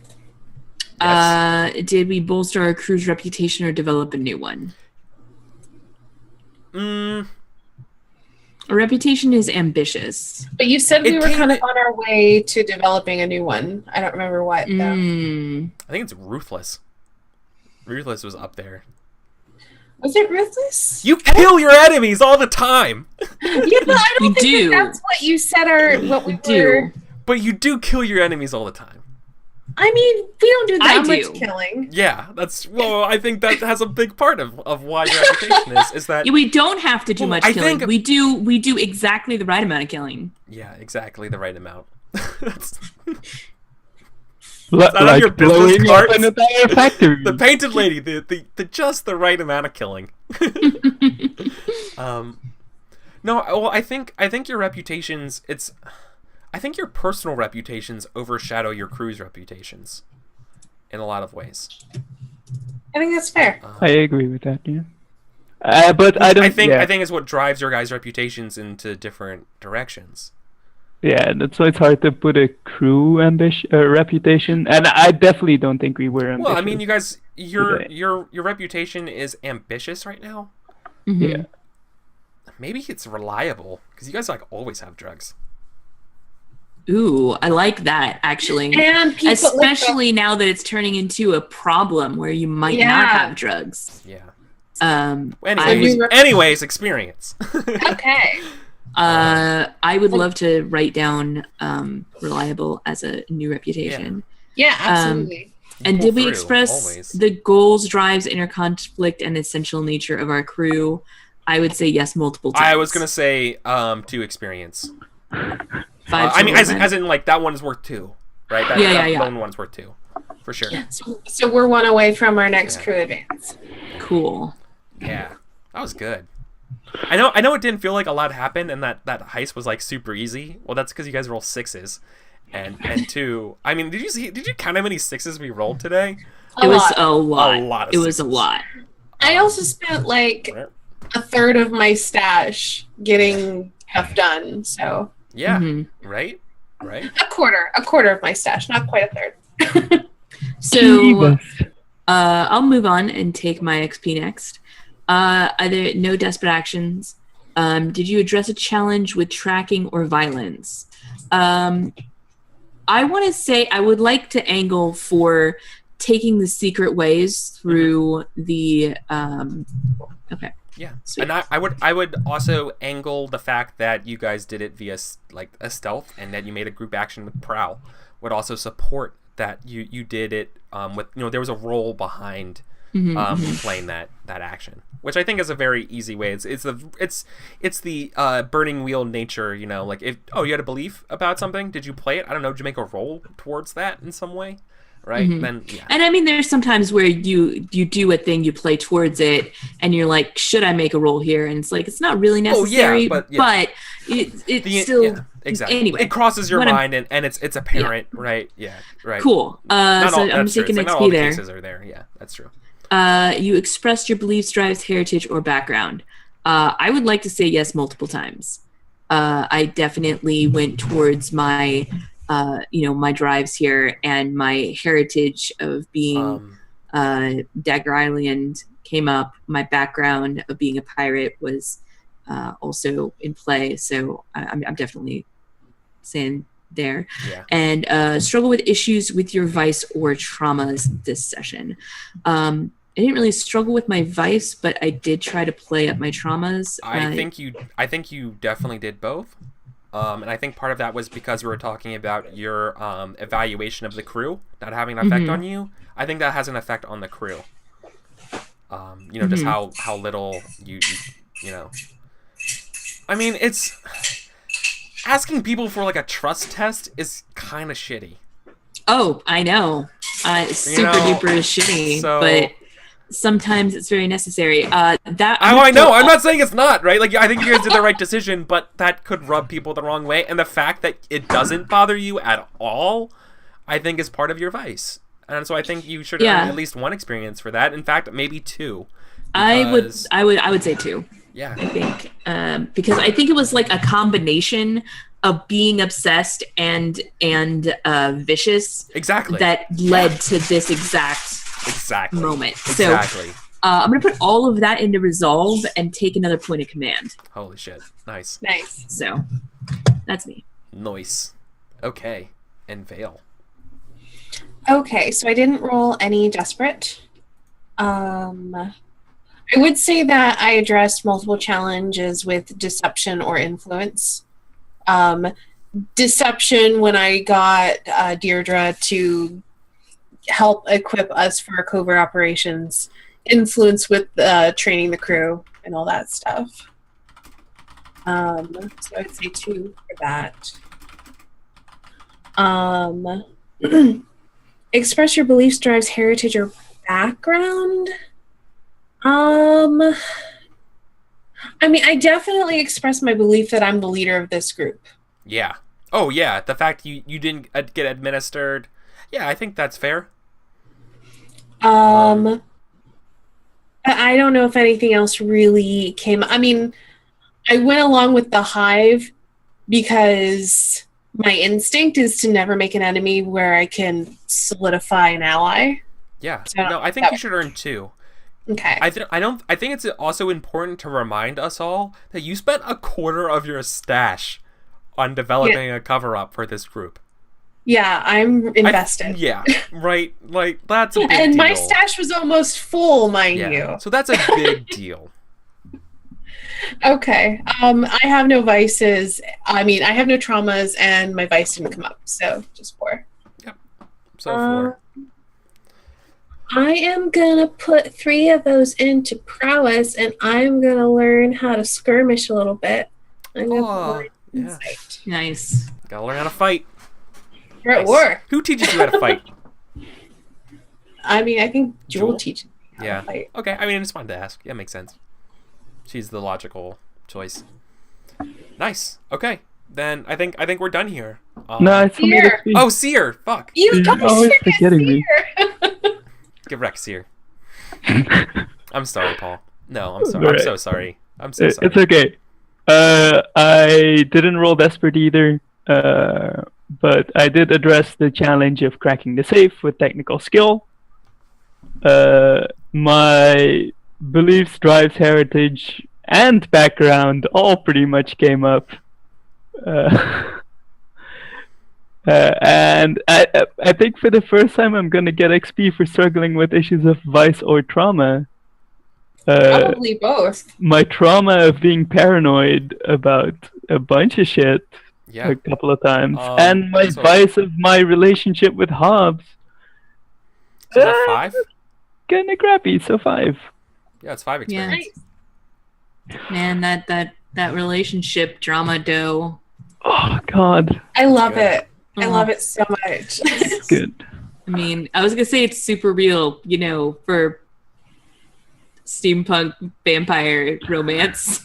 [SPEAKER 1] Yes.
[SPEAKER 2] Did we bolster our crew's reputation or develop a new one? A reputation is ambitious.
[SPEAKER 3] But you said
[SPEAKER 1] It
[SPEAKER 3] we were
[SPEAKER 1] came
[SPEAKER 3] kind of
[SPEAKER 1] at-
[SPEAKER 3] on our way to developing a new one. I don't remember what, though.
[SPEAKER 1] I think it's Ruthless. Ruthless was up there.
[SPEAKER 3] Was it Ruthless?
[SPEAKER 1] You kill your enemies all the time.
[SPEAKER 3] Yeah, but I
[SPEAKER 2] We
[SPEAKER 3] don't think
[SPEAKER 2] do.
[SPEAKER 3] that's what you said what we
[SPEAKER 2] We do.
[SPEAKER 3] were.
[SPEAKER 1] But you do kill your enemies all the time.
[SPEAKER 3] I mean, we don't do that
[SPEAKER 2] I do.
[SPEAKER 3] much killing.
[SPEAKER 1] Yeah, I think that has a big part of why your reputation is that.
[SPEAKER 2] Yeah, we don't have to do
[SPEAKER 1] Well,
[SPEAKER 2] much
[SPEAKER 1] I
[SPEAKER 2] killing.
[SPEAKER 1] think-
[SPEAKER 2] We do exactly the right amount of killing.
[SPEAKER 1] Yeah, exactly the right amount. That's-
[SPEAKER 4] Like
[SPEAKER 1] on your business
[SPEAKER 4] blowing up
[SPEAKER 1] cards?
[SPEAKER 4] an entire factory.
[SPEAKER 1] the painted lady, the just the right amount of killing. No, well, I think your reputations. I think your personal reputations overshadow your crew's reputations in a lot of ways.
[SPEAKER 3] I think that's fair.
[SPEAKER 4] I agree with that. Yeah. But I don't.
[SPEAKER 1] I think
[SPEAKER 4] yeah.
[SPEAKER 1] I think it's what drives your guys' reputations into different directions.
[SPEAKER 4] Yeah, that's why it's hard to put a crew reputation, and I definitely don't think we were ambitious.
[SPEAKER 1] Well, I mean, you guys, your
[SPEAKER 4] today.
[SPEAKER 1] your reputation is ambitious right now.
[SPEAKER 2] Mhm.
[SPEAKER 4] Yeah.
[SPEAKER 1] Maybe it's reliable because you guys like always have drugs.
[SPEAKER 2] Ooh, I like that actually.
[SPEAKER 3] And people
[SPEAKER 2] Especially now that it's turning into a problem where you might not
[SPEAKER 3] Yeah.
[SPEAKER 2] have drugs.
[SPEAKER 1] Yeah.
[SPEAKER 2] Anyways,
[SPEAKER 1] Experience.
[SPEAKER 3] okay.
[SPEAKER 2] I would love to write down reliable as a new reputation.
[SPEAKER 3] Yeah, absolutely.
[SPEAKER 2] And
[SPEAKER 1] Pull
[SPEAKER 2] did we
[SPEAKER 1] through,
[SPEAKER 2] express
[SPEAKER 1] always.
[SPEAKER 2] the goals, drives, inner conflict, and essential nature of our crew? I would say yes multiple times.
[SPEAKER 1] I was gonna say to experience.
[SPEAKER 2] 5
[SPEAKER 1] I mean,
[SPEAKER 2] total, right?
[SPEAKER 1] as in like that one is worth 2, right? That,
[SPEAKER 2] Yeah,
[SPEAKER 1] that
[SPEAKER 2] yeah.
[SPEAKER 1] lone one's worth 2, for sure.
[SPEAKER 3] So we're one away from our next
[SPEAKER 1] Yeah.
[SPEAKER 3] crew advance.
[SPEAKER 2] Cool.
[SPEAKER 1] Yeah, that was good. I know it didn't feel like a lot happened, and that heist was like super easy. Well, that's because you guys roll 6s, and 2. I mean, did you count how many 6s we rolled today?
[SPEAKER 2] It was a lot.
[SPEAKER 1] A lot of
[SPEAKER 2] It was a
[SPEAKER 1] sixes.
[SPEAKER 2] lot.
[SPEAKER 3] I also spent like a third of my stash getting stuff done. So
[SPEAKER 1] Yeah,
[SPEAKER 2] Mhm.
[SPEAKER 1] right.
[SPEAKER 3] a quarter of my stash, not quite a third.
[SPEAKER 2] So I'll move on and take my XP next. Either no desperate actions. Did you address a challenge with tracking or violence? I want to say I would like to angle for taking the secret ways through the. Okay.
[SPEAKER 1] Yeah,
[SPEAKER 2] Sweet.
[SPEAKER 1] and I would also angle the fact that you guys did it via like a stealth, and that you made a group action with Prowl would also support that you did it with there was a role behind playing that action, which I think is a very easy way. It's the burning wheel nature, like if you had a belief about something, did you play it? I don't know, did you make a roll towards that in some way? Right? Then yeah.
[SPEAKER 2] And I mean, there's sometimes where you do a thing, you play towards it, and you're like, should I make a roll here? And it's like, it's not really necessary,
[SPEAKER 1] but
[SPEAKER 2] it's still
[SPEAKER 1] exactly.
[SPEAKER 2] Anyway,
[SPEAKER 1] it crosses your
[SPEAKER 2] what I'm-
[SPEAKER 1] mind, and it's apparent, right? Yeah, right.
[SPEAKER 2] cool.
[SPEAKER 1] Not
[SPEAKER 2] So
[SPEAKER 1] all,
[SPEAKER 2] I'm
[SPEAKER 1] that's true.
[SPEAKER 2] taking
[SPEAKER 1] It's like
[SPEAKER 2] XP
[SPEAKER 1] not all the
[SPEAKER 2] there.
[SPEAKER 1] cases are there. Yeah, that's true.
[SPEAKER 2] You expressed your beliefs, drives, heritage, or background. I would like to say yes multiple times. I definitely went towards my, my drives here, and my heritage of being Dagger Island came up. My background of being a pirate was also in play, so I'm definitely saying there.
[SPEAKER 1] Yeah.
[SPEAKER 2] And struggle with issues with your vice or traumas this session. I didn't really struggle with my vice, but I did try to play up my traumas.
[SPEAKER 1] I think you definitely did both. And I think part of that was because we were talking about your evaluation of the crew not having an effect on you. I think that has an effect on the crew. Just how little you I mean, it's asking people for like a trust test is kind of shitty.
[SPEAKER 2] Oh, I know. Super duper shitty,
[SPEAKER 1] so-
[SPEAKER 2] but sometimes it's very necessary. I
[SPEAKER 1] know. I'm not saying it's not, right? Like, I think you guys did the right decision, but that could rub people the wrong way. And the fact that it doesn't bother you at all, I think is part of your vice. And so I think you should earn at least 1 experience for that. In fact, maybe 2.
[SPEAKER 2] Because, I would say 2.
[SPEAKER 1] Yeah.
[SPEAKER 2] I think because I think it was like a combination of being obsessed and vicious.
[SPEAKER 1] Exactly.
[SPEAKER 2] That led to this exact moment.
[SPEAKER 1] Exactly.
[SPEAKER 2] So I'm gonna put all of that into resolve and take another point of command.
[SPEAKER 1] Holy shit! Nice.
[SPEAKER 3] Nice.
[SPEAKER 2] So that's me.
[SPEAKER 1] Nice. Okay. And Vale.
[SPEAKER 3] Okay, so I didn't roll any desperate. I would say that I addressed multiple challenges with deception or influence. Deception when I got Deirdre to help equip us for covert operations. Influence with training the crew and all that stuff. So I would say 2 for that. Express your beliefs drives heritage or background. I mean, I definitely express my belief that I'm the leader of this group.
[SPEAKER 1] Yeah. Oh, yeah. The fact you didn't get administered. Yeah, I think that's fair.
[SPEAKER 3] I don't know if anything else really came. I mean, I went along with the hive because my instinct is to never make an enemy where I can solidify an ally.
[SPEAKER 1] Yeah.
[SPEAKER 3] So
[SPEAKER 1] no, I think you should earn 2.
[SPEAKER 3] Okay.
[SPEAKER 1] I think it's also important to remind us all that you spent a quarter of your stash on developing a cover-up for this group.
[SPEAKER 3] Yeah, I'm invested.
[SPEAKER 1] Yeah, right. Like, that's a big deal.
[SPEAKER 3] And my stash was almost full, mind you.
[SPEAKER 1] So that's a big deal.
[SPEAKER 3] Okay. I have no vices. I mean, I have no traumas, and my vice didn't come up, so just 4.
[SPEAKER 1] Yep. So 4.
[SPEAKER 3] I am gonna put 3 of those into prowess, and I'm gonna learn how to skirmish a little bit. I'm gonna put insight.
[SPEAKER 2] Nice.
[SPEAKER 1] Gotta learn how to fight.
[SPEAKER 3] You're at war.
[SPEAKER 1] Who teaches you how to fight?
[SPEAKER 3] I mean, I think Jewel teaches me how to fight.
[SPEAKER 1] Okay, I mean, it's fun to ask. Yeah, makes sense. She's the logical choice. Nice. Okay. Then I think we're done here.
[SPEAKER 4] No, it's
[SPEAKER 3] Seer.
[SPEAKER 1] Oh, Seer. Fuck.
[SPEAKER 3] You
[SPEAKER 4] always forgetting me.
[SPEAKER 1] Give Rex Seer. I'm sorry, Paul. No, I'm sorry. I'm so sorry. I'm so sorry.
[SPEAKER 4] It's okay. I didn't roll desperate either, but I did address the challenge of cracking the safe with technical skill. My beliefs, drives, heritage, and background all pretty much came up. And I think for the first time I'm gonna get XP for struggling with issues of vice or trauma.
[SPEAKER 3] Probably both.
[SPEAKER 4] My trauma of being paranoid about a bunch of shit a couple of times, and my vice of my relationship with Hobbs.
[SPEAKER 1] So is that 5?
[SPEAKER 4] Kinda crappy, so 5.
[SPEAKER 1] Yeah, it's 5 experience.
[SPEAKER 2] Yeah. Man, that relationship drama dough.
[SPEAKER 4] Oh God.
[SPEAKER 3] I love it. I love it so much.
[SPEAKER 4] It's good.
[SPEAKER 2] I mean, I was gonna say it's super real, for steampunk vampire romance.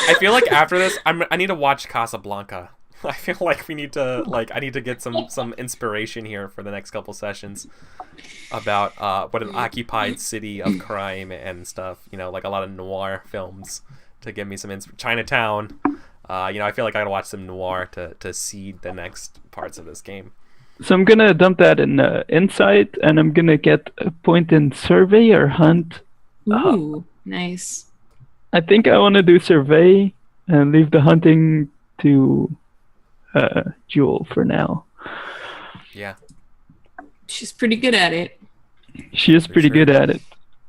[SPEAKER 1] I feel like after this, I need to watch Casablanca. I feel like we need to I need to get some inspiration here for the next couple sessions about what an occupied city of crime and stuff. Like a lot of noir films to give me some Chinatown. I feel like I gotta watch some noir to seed the next parts of this game.
[SPEAKER 4] So I'm gonna dump that in insight, and I'm gonna get a point in survey or hunt.
[SPEAKER 2] Ooh, nice.
[SPEAKER 4] I think I want to do survey and leave the hunting to Jewel for now.
[SPEAKER 1] Yeah.
[SPEAKER 2] She's pretty good at it.
[SPEAKER 4] She is pretty good at it.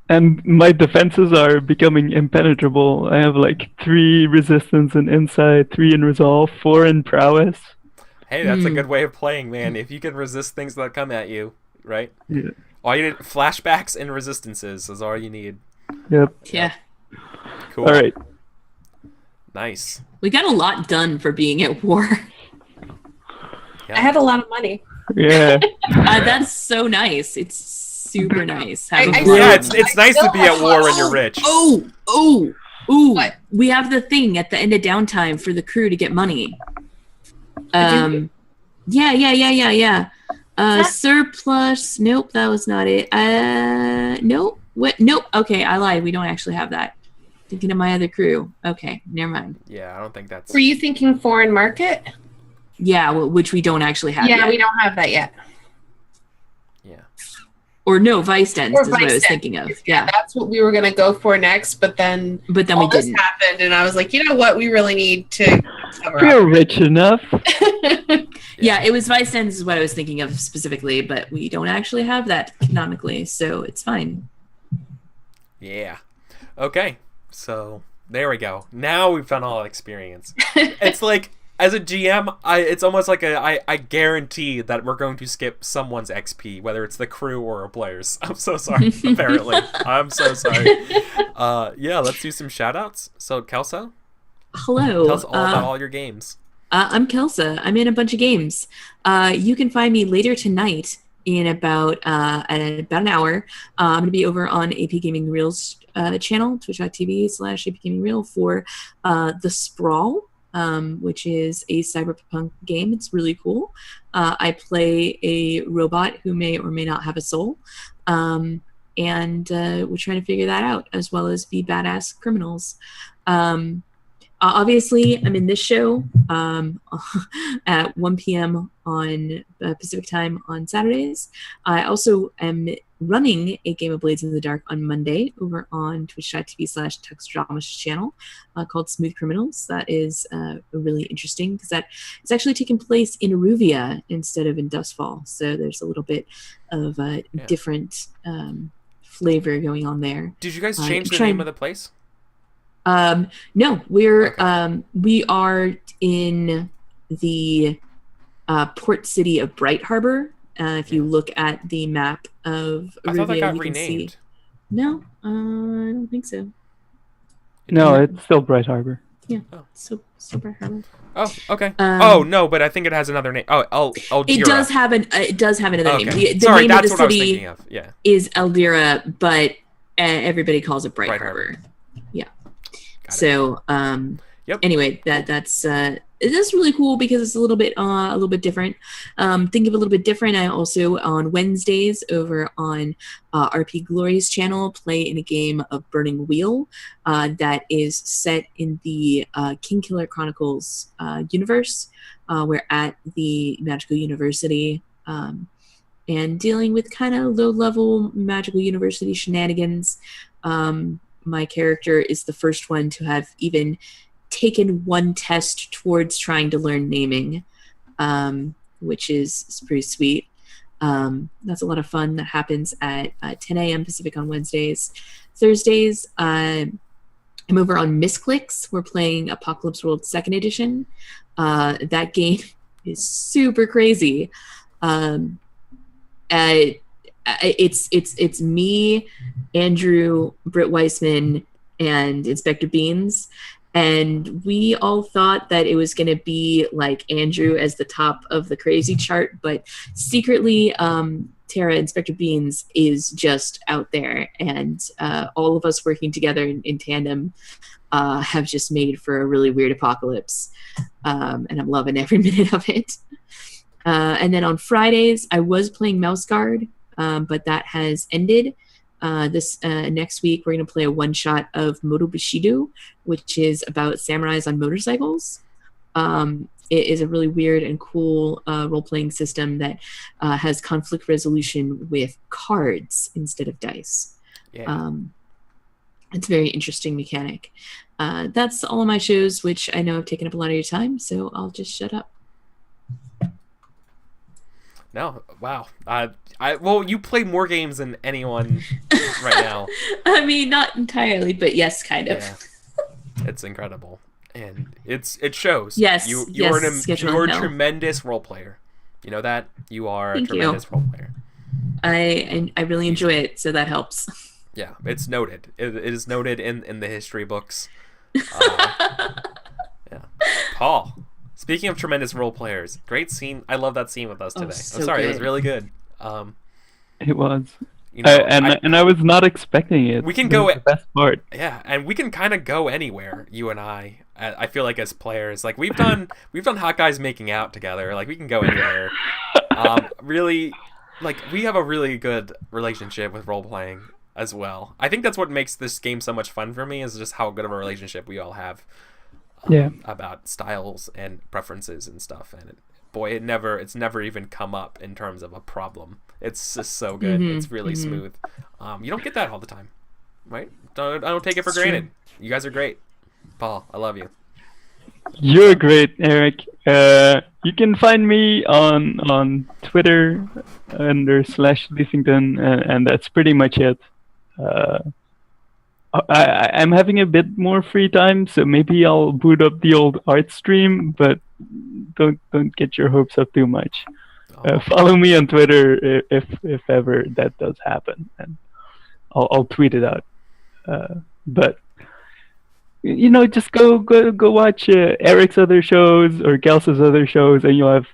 [SPEAKER 4] And my defenses are becoming impenetrable. I have 3 resistance in insight, 3 in resolve, 4 in prowess.
[SPEAKER 1] Hey, that's a good way of playing, man. If you can resist things that come at you, right?
[SPEAKER 4] Yeah.
[SPEAKER 1] All you need, flashbacks and resistances is all you need.
[SPEAKER 4] Yep.
[SPEAKER 2] Yeah.
[SPEAKER 1] Cool.
[SPEAKER 4] All right.
[SPEAKER 1] Nice.
[SPEAKER 2] We got a lot done for being at war.
[SPEAKER 1] Yeah.
[SPEAKER 3] I had a lot of money.
[SPEAKER 4] Yeah.
[SPEAKER 2] That's so nice. It's super nice.
[SPEAKER 1] It's nice to be at war when you're rich.
[SPEAKER 2] Ooh.
[SPEAKER 3] What?
[SPEAKER 2] We have the thing at the end of downtime for the crew to get money. Yeah. Surplus. Nope, that was not it. Nope. What? Nope. Okay, I lied. We don't actually have that. Thinking of my other crew. Okay, never mind.
[SPEAKER 1] Yeah, I don't think that's...
[SPEAKER 3] Were you thinking foreign market?
[SPEAKER 2] Yeah, which we don't actually have yet.
[SPEAKER 3] Yeah, we don't have that yet.
[SPEAKER 1] Yeah.
[SPEAKER 2] Or no, Vice Dens is what I was thinking of. Yeah.
[SPEAKER 3] That's what we were going to go for next, but then
[SPEAKER 2] we
[SPEAKER 3] this
[SPEAKER 2] didn't.
[SPEAKER 3] happened, and I was like, you know what? We really need to cover
[SPEAKER 4] We're
[SPEAKER 3] up.
[SPEAKER 4] rich enough.
[SPEAKER 2] Yeah, it was Vice Dens is what I was thinking of specifically, but we don't actually have that canonically, so it's fine.
[SPEAKER 1] Yeah. Okay. So there we go. Now we've done all that experience. It's like, as a GM, it's almost like I guarantee that we're going to skip someone's XP, whether it's the crew or a player's. I'm so sorry, apparently. I'm so sorry. Yeah, let's do some shout-outs. So, Kelsa?
[SPEAKER 2] Hello.
[SPEAKER 1] Tell us all about all your games.
[SPEAKER 2] I'm Kelsa. I'm in a bunch of games. You can find me later tonight in about an hour. I'm going to be over on AP Gaming Reel's channel, twitch.tv/AP Gaming Reel for The Sprawl, which is a cyberpunk game. It's really cool. I play a robot who may or may not have a soul. And we're trying to figure that out, as well as be badass criminals. Obviously, I'm in this show at 1 p.m. on Pacific time on Saturdays. I also am running a game of Blades in the Dark on Monday over on twitch.tv/TuxDrama's channel called Smooth Criminals. That is really interesting because that is actually taking place in Aruvia instead of in Doskvol. So there's a little bit of different flavor going on there.
[SPEAKER 1] Did you guys change the name of the place?
[SPEAKER 2] No, we are in the port city of Bright Harbor. If you look at the map of Aruvia,
[SPEAKER 1] I thought that got
[SPEAKER 2] you can
[SPEAKER 1] renamed.
[SPEAKER 2] see. No, I don't think so.
[SPEAKER 4] No, it's still Bright Harbor.
[SPEAKER 2] Yeah, still Bright Harbor.
[SPEAKER 1] Oh, okay. Oh no, but I think it has another name. Oh, Eldira.
[SPEAKER 2] It does have another name. The
[SPEAKER 1] Sorry,
[SPEAKER 2] name
[SPEAKER 1] that's
[SPEAKER 2] of
[SPEAKER 1] what
[SPEAKER 2] the
[SPEAKER 1] I was
[SPEAKER 2] city
[SPEAKER 1] thinking of. Yeah.
[SPEAKER 2] is Eldira, but everybody calls it Bright Harbor. Yeah. So, anyway, that's really cool because it's a little bit different. Think of a little bit different. I also on Wednesdays over on RP Glory's channel play in a game of Burning Wheel that is set in the Kingkiller Chronicles universe. We're at the Magical University and dealing with kind of low-level Magical University shenanigans. My character is the first one to have even taken one test towards trying to learn naming, which is pretty sweet. That's a lot of fun. That happens at 10 a.m. Pacific on Wednesdays. Thursdays, I'm over on Misclicks. We're playing Apocalypse World 2nd Edition. That game is super crazy. It's me, Andrew, Britt Weissman, and Inspector Beans, and we all thought that it was going to be like Andrew as the top of the crazy chart, but secretly Tara, Inspector Beans, is just out there, and all of us working together in tandem have just made for a really weird apocalypse, and I'm loving every minute of it. And then on Fridays, I was playing Mouse Guard, but that has ended. This next week, we're going to play a one-shot of Moto Bushido, which is about samurais on motorcycles. It is a really weird and cool role-playing system that has conflict resolution with cards instead of dice.
[SPEAKER 1] Yeah.
[SPEAKER 2] It's a very interesting mechanic. That's all of my shows, which I know have taken up a lot of your time, so I'll just shut up.
[SPEAKER 1] No, wow. Well, you play more games than anyone right now.
[SPEAKER 2] I mean, not entirely, but yes, kind of.
[SPEAKER 1] Yeah. It's incredible, and it shows.
[SPEAKER 2] Yes,
[SPEAKER 1] you're a tremendous role player. You know that you are a tremendous role player.
[SPEAKER 2] I really enjoy it, so that helps.
[SPEAKER 1] Yeah, it's noted. It is noted in the history books. Yeah, Paul. Speaking of tremendous role players, great scene. I love that scene with us today.
[SPEAKER 2] So
[SPEAKER 1] I'm sorry,
[SPEAKER 2] good.
[SPEAKER 1] It was really good.
[SPEAKER 4] It was.
[SPEAKER 1] You know,
[SPEAKER 4] and I was not expecting it.
[SPEAKER 1] We can go.
[SPEAKER 4] The best part.
[SPEAKER 1] Yeah, and we can kind of go anywhere. You and I feel like as players, like we've done hot guys making out together. Like we can go anywhere. Really, like we have a really good relationship with role playing as well. I think that's what makes this game so much fun for me is just how good of a relationship we all have. About styles and preferences and stuff, and it's never even come up in terms of a problem. It's just so good. It's really smooth. You don't get that all the time, right? I don't take it for granted. True. You guys are great. Paul, I love you.
[SPEAKER 4] You're great, Eric. You can find me on Twitter under /Liefington, and that's pretty much it. I'm having a bit more free time, so maybe I'll boot up the old art stream, but don't get your hopes up too much. Follow me on Twitter if ever that does happen, and I'll tweet it out. But just go watch Eric's other shows or Kelsa's other shows, and you'll have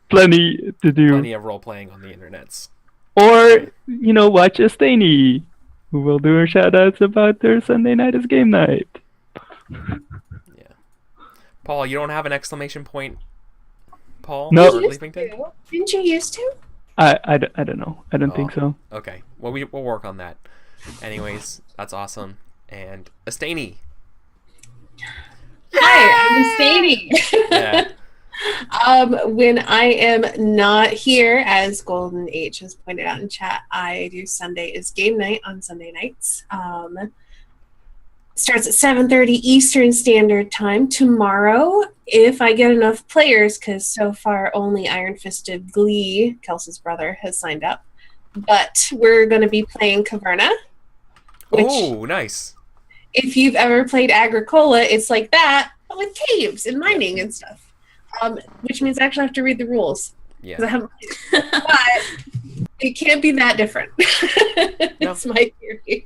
[SPEAKER 4] plenty to do.
[SPEAKER 1] Plenty of role playing on the internets.
[SPEAKER 4] Or watch Asteyni, who will do her shout-outs about their Sunday night as game night.
[SPEAKER 1] Yeah. Paul, you don't have an exclamation point, Paul?
[SPEAKER 4] No.
[SPEAKER 3] Didn't you used to?
[SPEAKER 4] I don't know. I don't think so.
[SPEAKER 1] Okay. Well, we'll work on that. Anyways, that's awesome. And Asteyni.
[SPEAKER 3] Hi, I'm Asteyni.
[SPEAKER 1] Yeah.
[SPEAKER 3] When I am not here, as Golden H has pointed out in chat, I do Sunday is game night on Sunday nights. Starts at 7:30 Eastern Standard Time tomorrow, if I get enough players, because so far only Iron Fisted Glee, Kelsa's brother, has signed up. But we're going to be playing Caverna.
[SPEAKER 1] Oh, nice.
[SPEAKER 3] If you've ever played Agricola, it's like that, but with caves and mining and stuff. Which means I actually have to read the rules.
[SPEAKER 1] Yeah.
[SPEAKER 3] I haven't played it. But it can't be that different. It's my theory.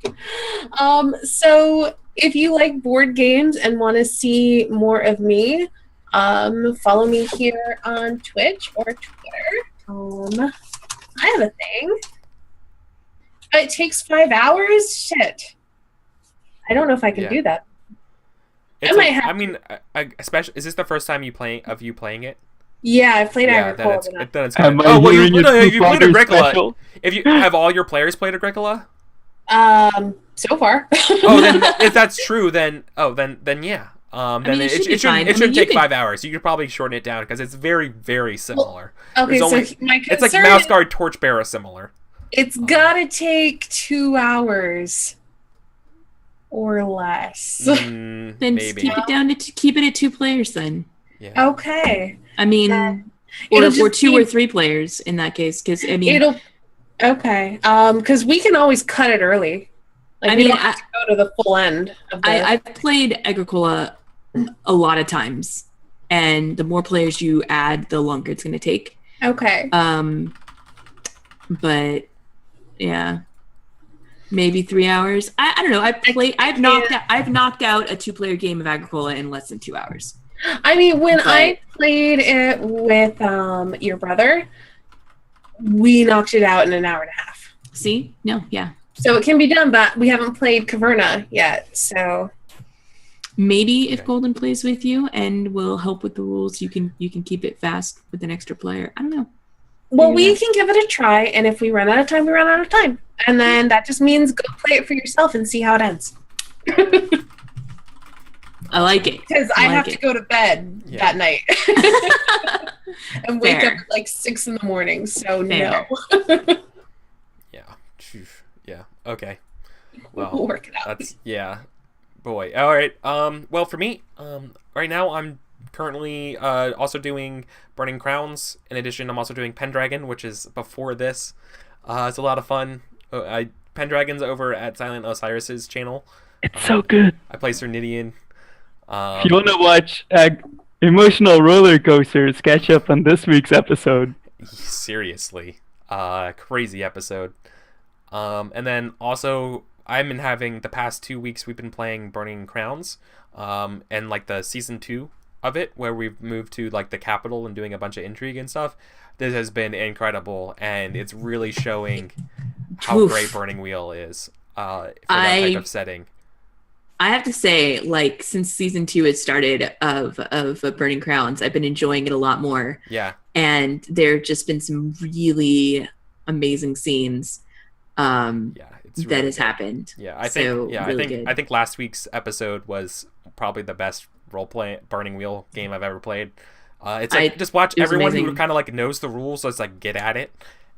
[SPEAKER 3] So if you like board games and want to see more of me, follow me here on Twitch or Twitter. I have a thing. It takes 5 hours? Shit. I don't know if I can do that.
[SPEAKER 1] Especially, is this the first time you playing it?
[SPEAKER 3] Yeah, I've played Agricola.
[SPEAKER 1] Then it's good. If you played Agricola, if you have all your players played Agricola?
[SPEAKER 3] So far.
[SPEAKER 1] Then if that's true, then yeah. Then it should take 5 hours. You could probably shorten it down because it's very, very similar.
[SPEAKER 3] Well, okay,
[SPEAKER 1] it's like Mouse Guard Torchbearer similar.
[SPEAKER 3] It's gotta take 2 hours. Or less.
[SPEAKER 2] Then
[SPEAKER 1] maybe.
[SPEAKER 2] Just keep it down to keep it at 2 players then.
[SPEAKER 3] Yeah. Okay.
[SPEAKER 2] I mean, or 2 or 3 players in that case, because
[SPEAKER 3] okay. Because we can always cut it early. Like we don't have to go to the full end.
[SPEAKER 2] I've played Agricola a lot of times, and the more players you add, the longer it's going to take.
[SPEAKER 3] Okay.
[SPEAKER 2] But yeah. Maybe 3 hours. I don't know. I've knocked out a 2-player game of Agricola in less than 2 hours.
[SPEAKER 3] I mean, when I played it with your brother, we knocked it out in an hour and a half.
[SPEAKER 2] See? No, yeah.
[SPEAKER 3] So it can be done, but we haven't played Caverna yet. So
[SPEAKER 2] maybe if Golden plays with you and will help with the rules, you can keep it fast with an extra player. I don't know.
[SPEAKER 3] Well, we can give it a try, and if we run out of time, we run out of time. And then that just means go play it for yourself and see how it ends.
[SPEAKER 2] I like it.
[SPEAKER 3] Because I have to go to bed that night. And wake up at like 6 in the morning, so no.
[SPEAKER 1] Yeah. Okay. Well,
[SPEAKER 3] we'll work it out.
[SPEAKER 1] Boy. All right. Well, for me, right now I'm currently also doing Burning Crowns. In addition, I'm also doing Pendragon, which is before this. It's a lot of fun. Pendragon's over at Silent Osiris's channel.
[SPEAKER 4] It's so good.
[SPEAKER 1] I play Cernidian.
[SPEAKER 4] If you want to watch emotional roller coasters, catch up on this week's episode.
[SPEAKER 1] Seriously. Crazy episode. And then also, I've been having the past 2 weeks we've been playing Burning Crowns. And like the season 2 of it, where we've moved to like the capital and doing a bunch of intrigue and stuff, this has been incredible, and it's really showing how great Burning Wheel is for that type of setting.
[SPEAKER 2] I have to say, like, since season 2 had started of Burning Crowns, I've been enjoying it a lot more.
[SPEAKER 1] Yeah.
[SPEAKER 2] And there have just been some really amazing scenes that has happened.
[SPEAKER 1] Yeah, I think last week's episode was probably the best role-play Burning Wheel game I've ever played. It's like, just watch everyone who kind of like knows the rules, so it's like, get at it.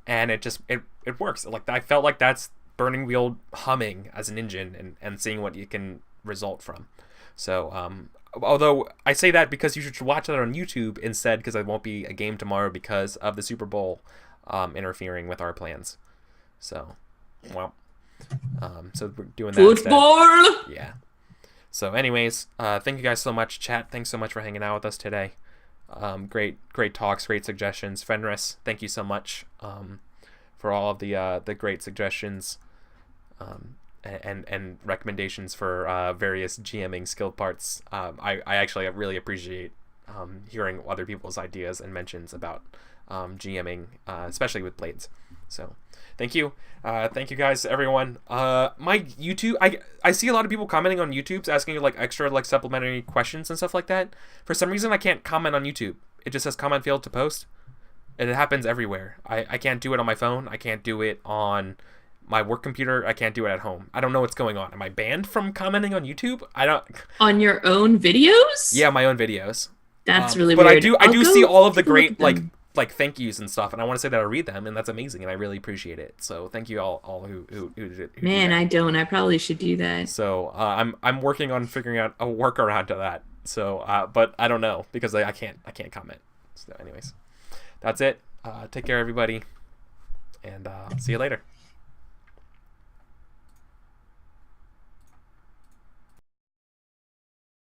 [SPEAKER 1] And it works. Like, I felt like that's Burning Wheel humming as an engine and seeing what you can result from. So although I say that because you should watch that on YouTube instead, because there won't be a game tomorrow because of the Super Bowl interfering with our plans. So so we're doing that
[SPEAKER 2] football
[SPEAKER 1] instead. Yeah. So anyways, thank you guys so much, chat. Thanks so much for hanging out with us today. Great talks, great suggestions. Fenris, thank you so much for all of the great suggestions and recommendations for various GMing skill parts. I actually really appreciate hearing other people's ideas and mentions about GMing, especially with blades. So thank you guys, everyone. My YouTube, I see a lot of people commenting on YouTube's asking like extra like supplementary questions and stuff like that. For some reason I can't comment on YouTube. It just says comment failed to post, and it happens everywhere. I can't do it on my phone. I can't do it on my work computer. I can't do it at home. I don't know what's going on. Am I banned from commenting on YouTube? I don't.
[SPEAKER 2] On your own videos?
[SPEAKER 1] Yeah, my own videos.
[SPEAKER 2] That's really
[SPEAKER 1] but
[SPEAKER 2] weird.
[SPEAKER 1] But I do see all of the great like thank yous and stuff, and I want to say that I read them, and that's amazing, and I really appreciate it. So thank you all who
[SPEAKER 2] Man, I don't. I probably should do that.
[SPEAKER 1] So I'm working on figuring out a workaround to that. So but I don't know because I can't comment. So anyways, that's it. Take care, everybody, and see you later.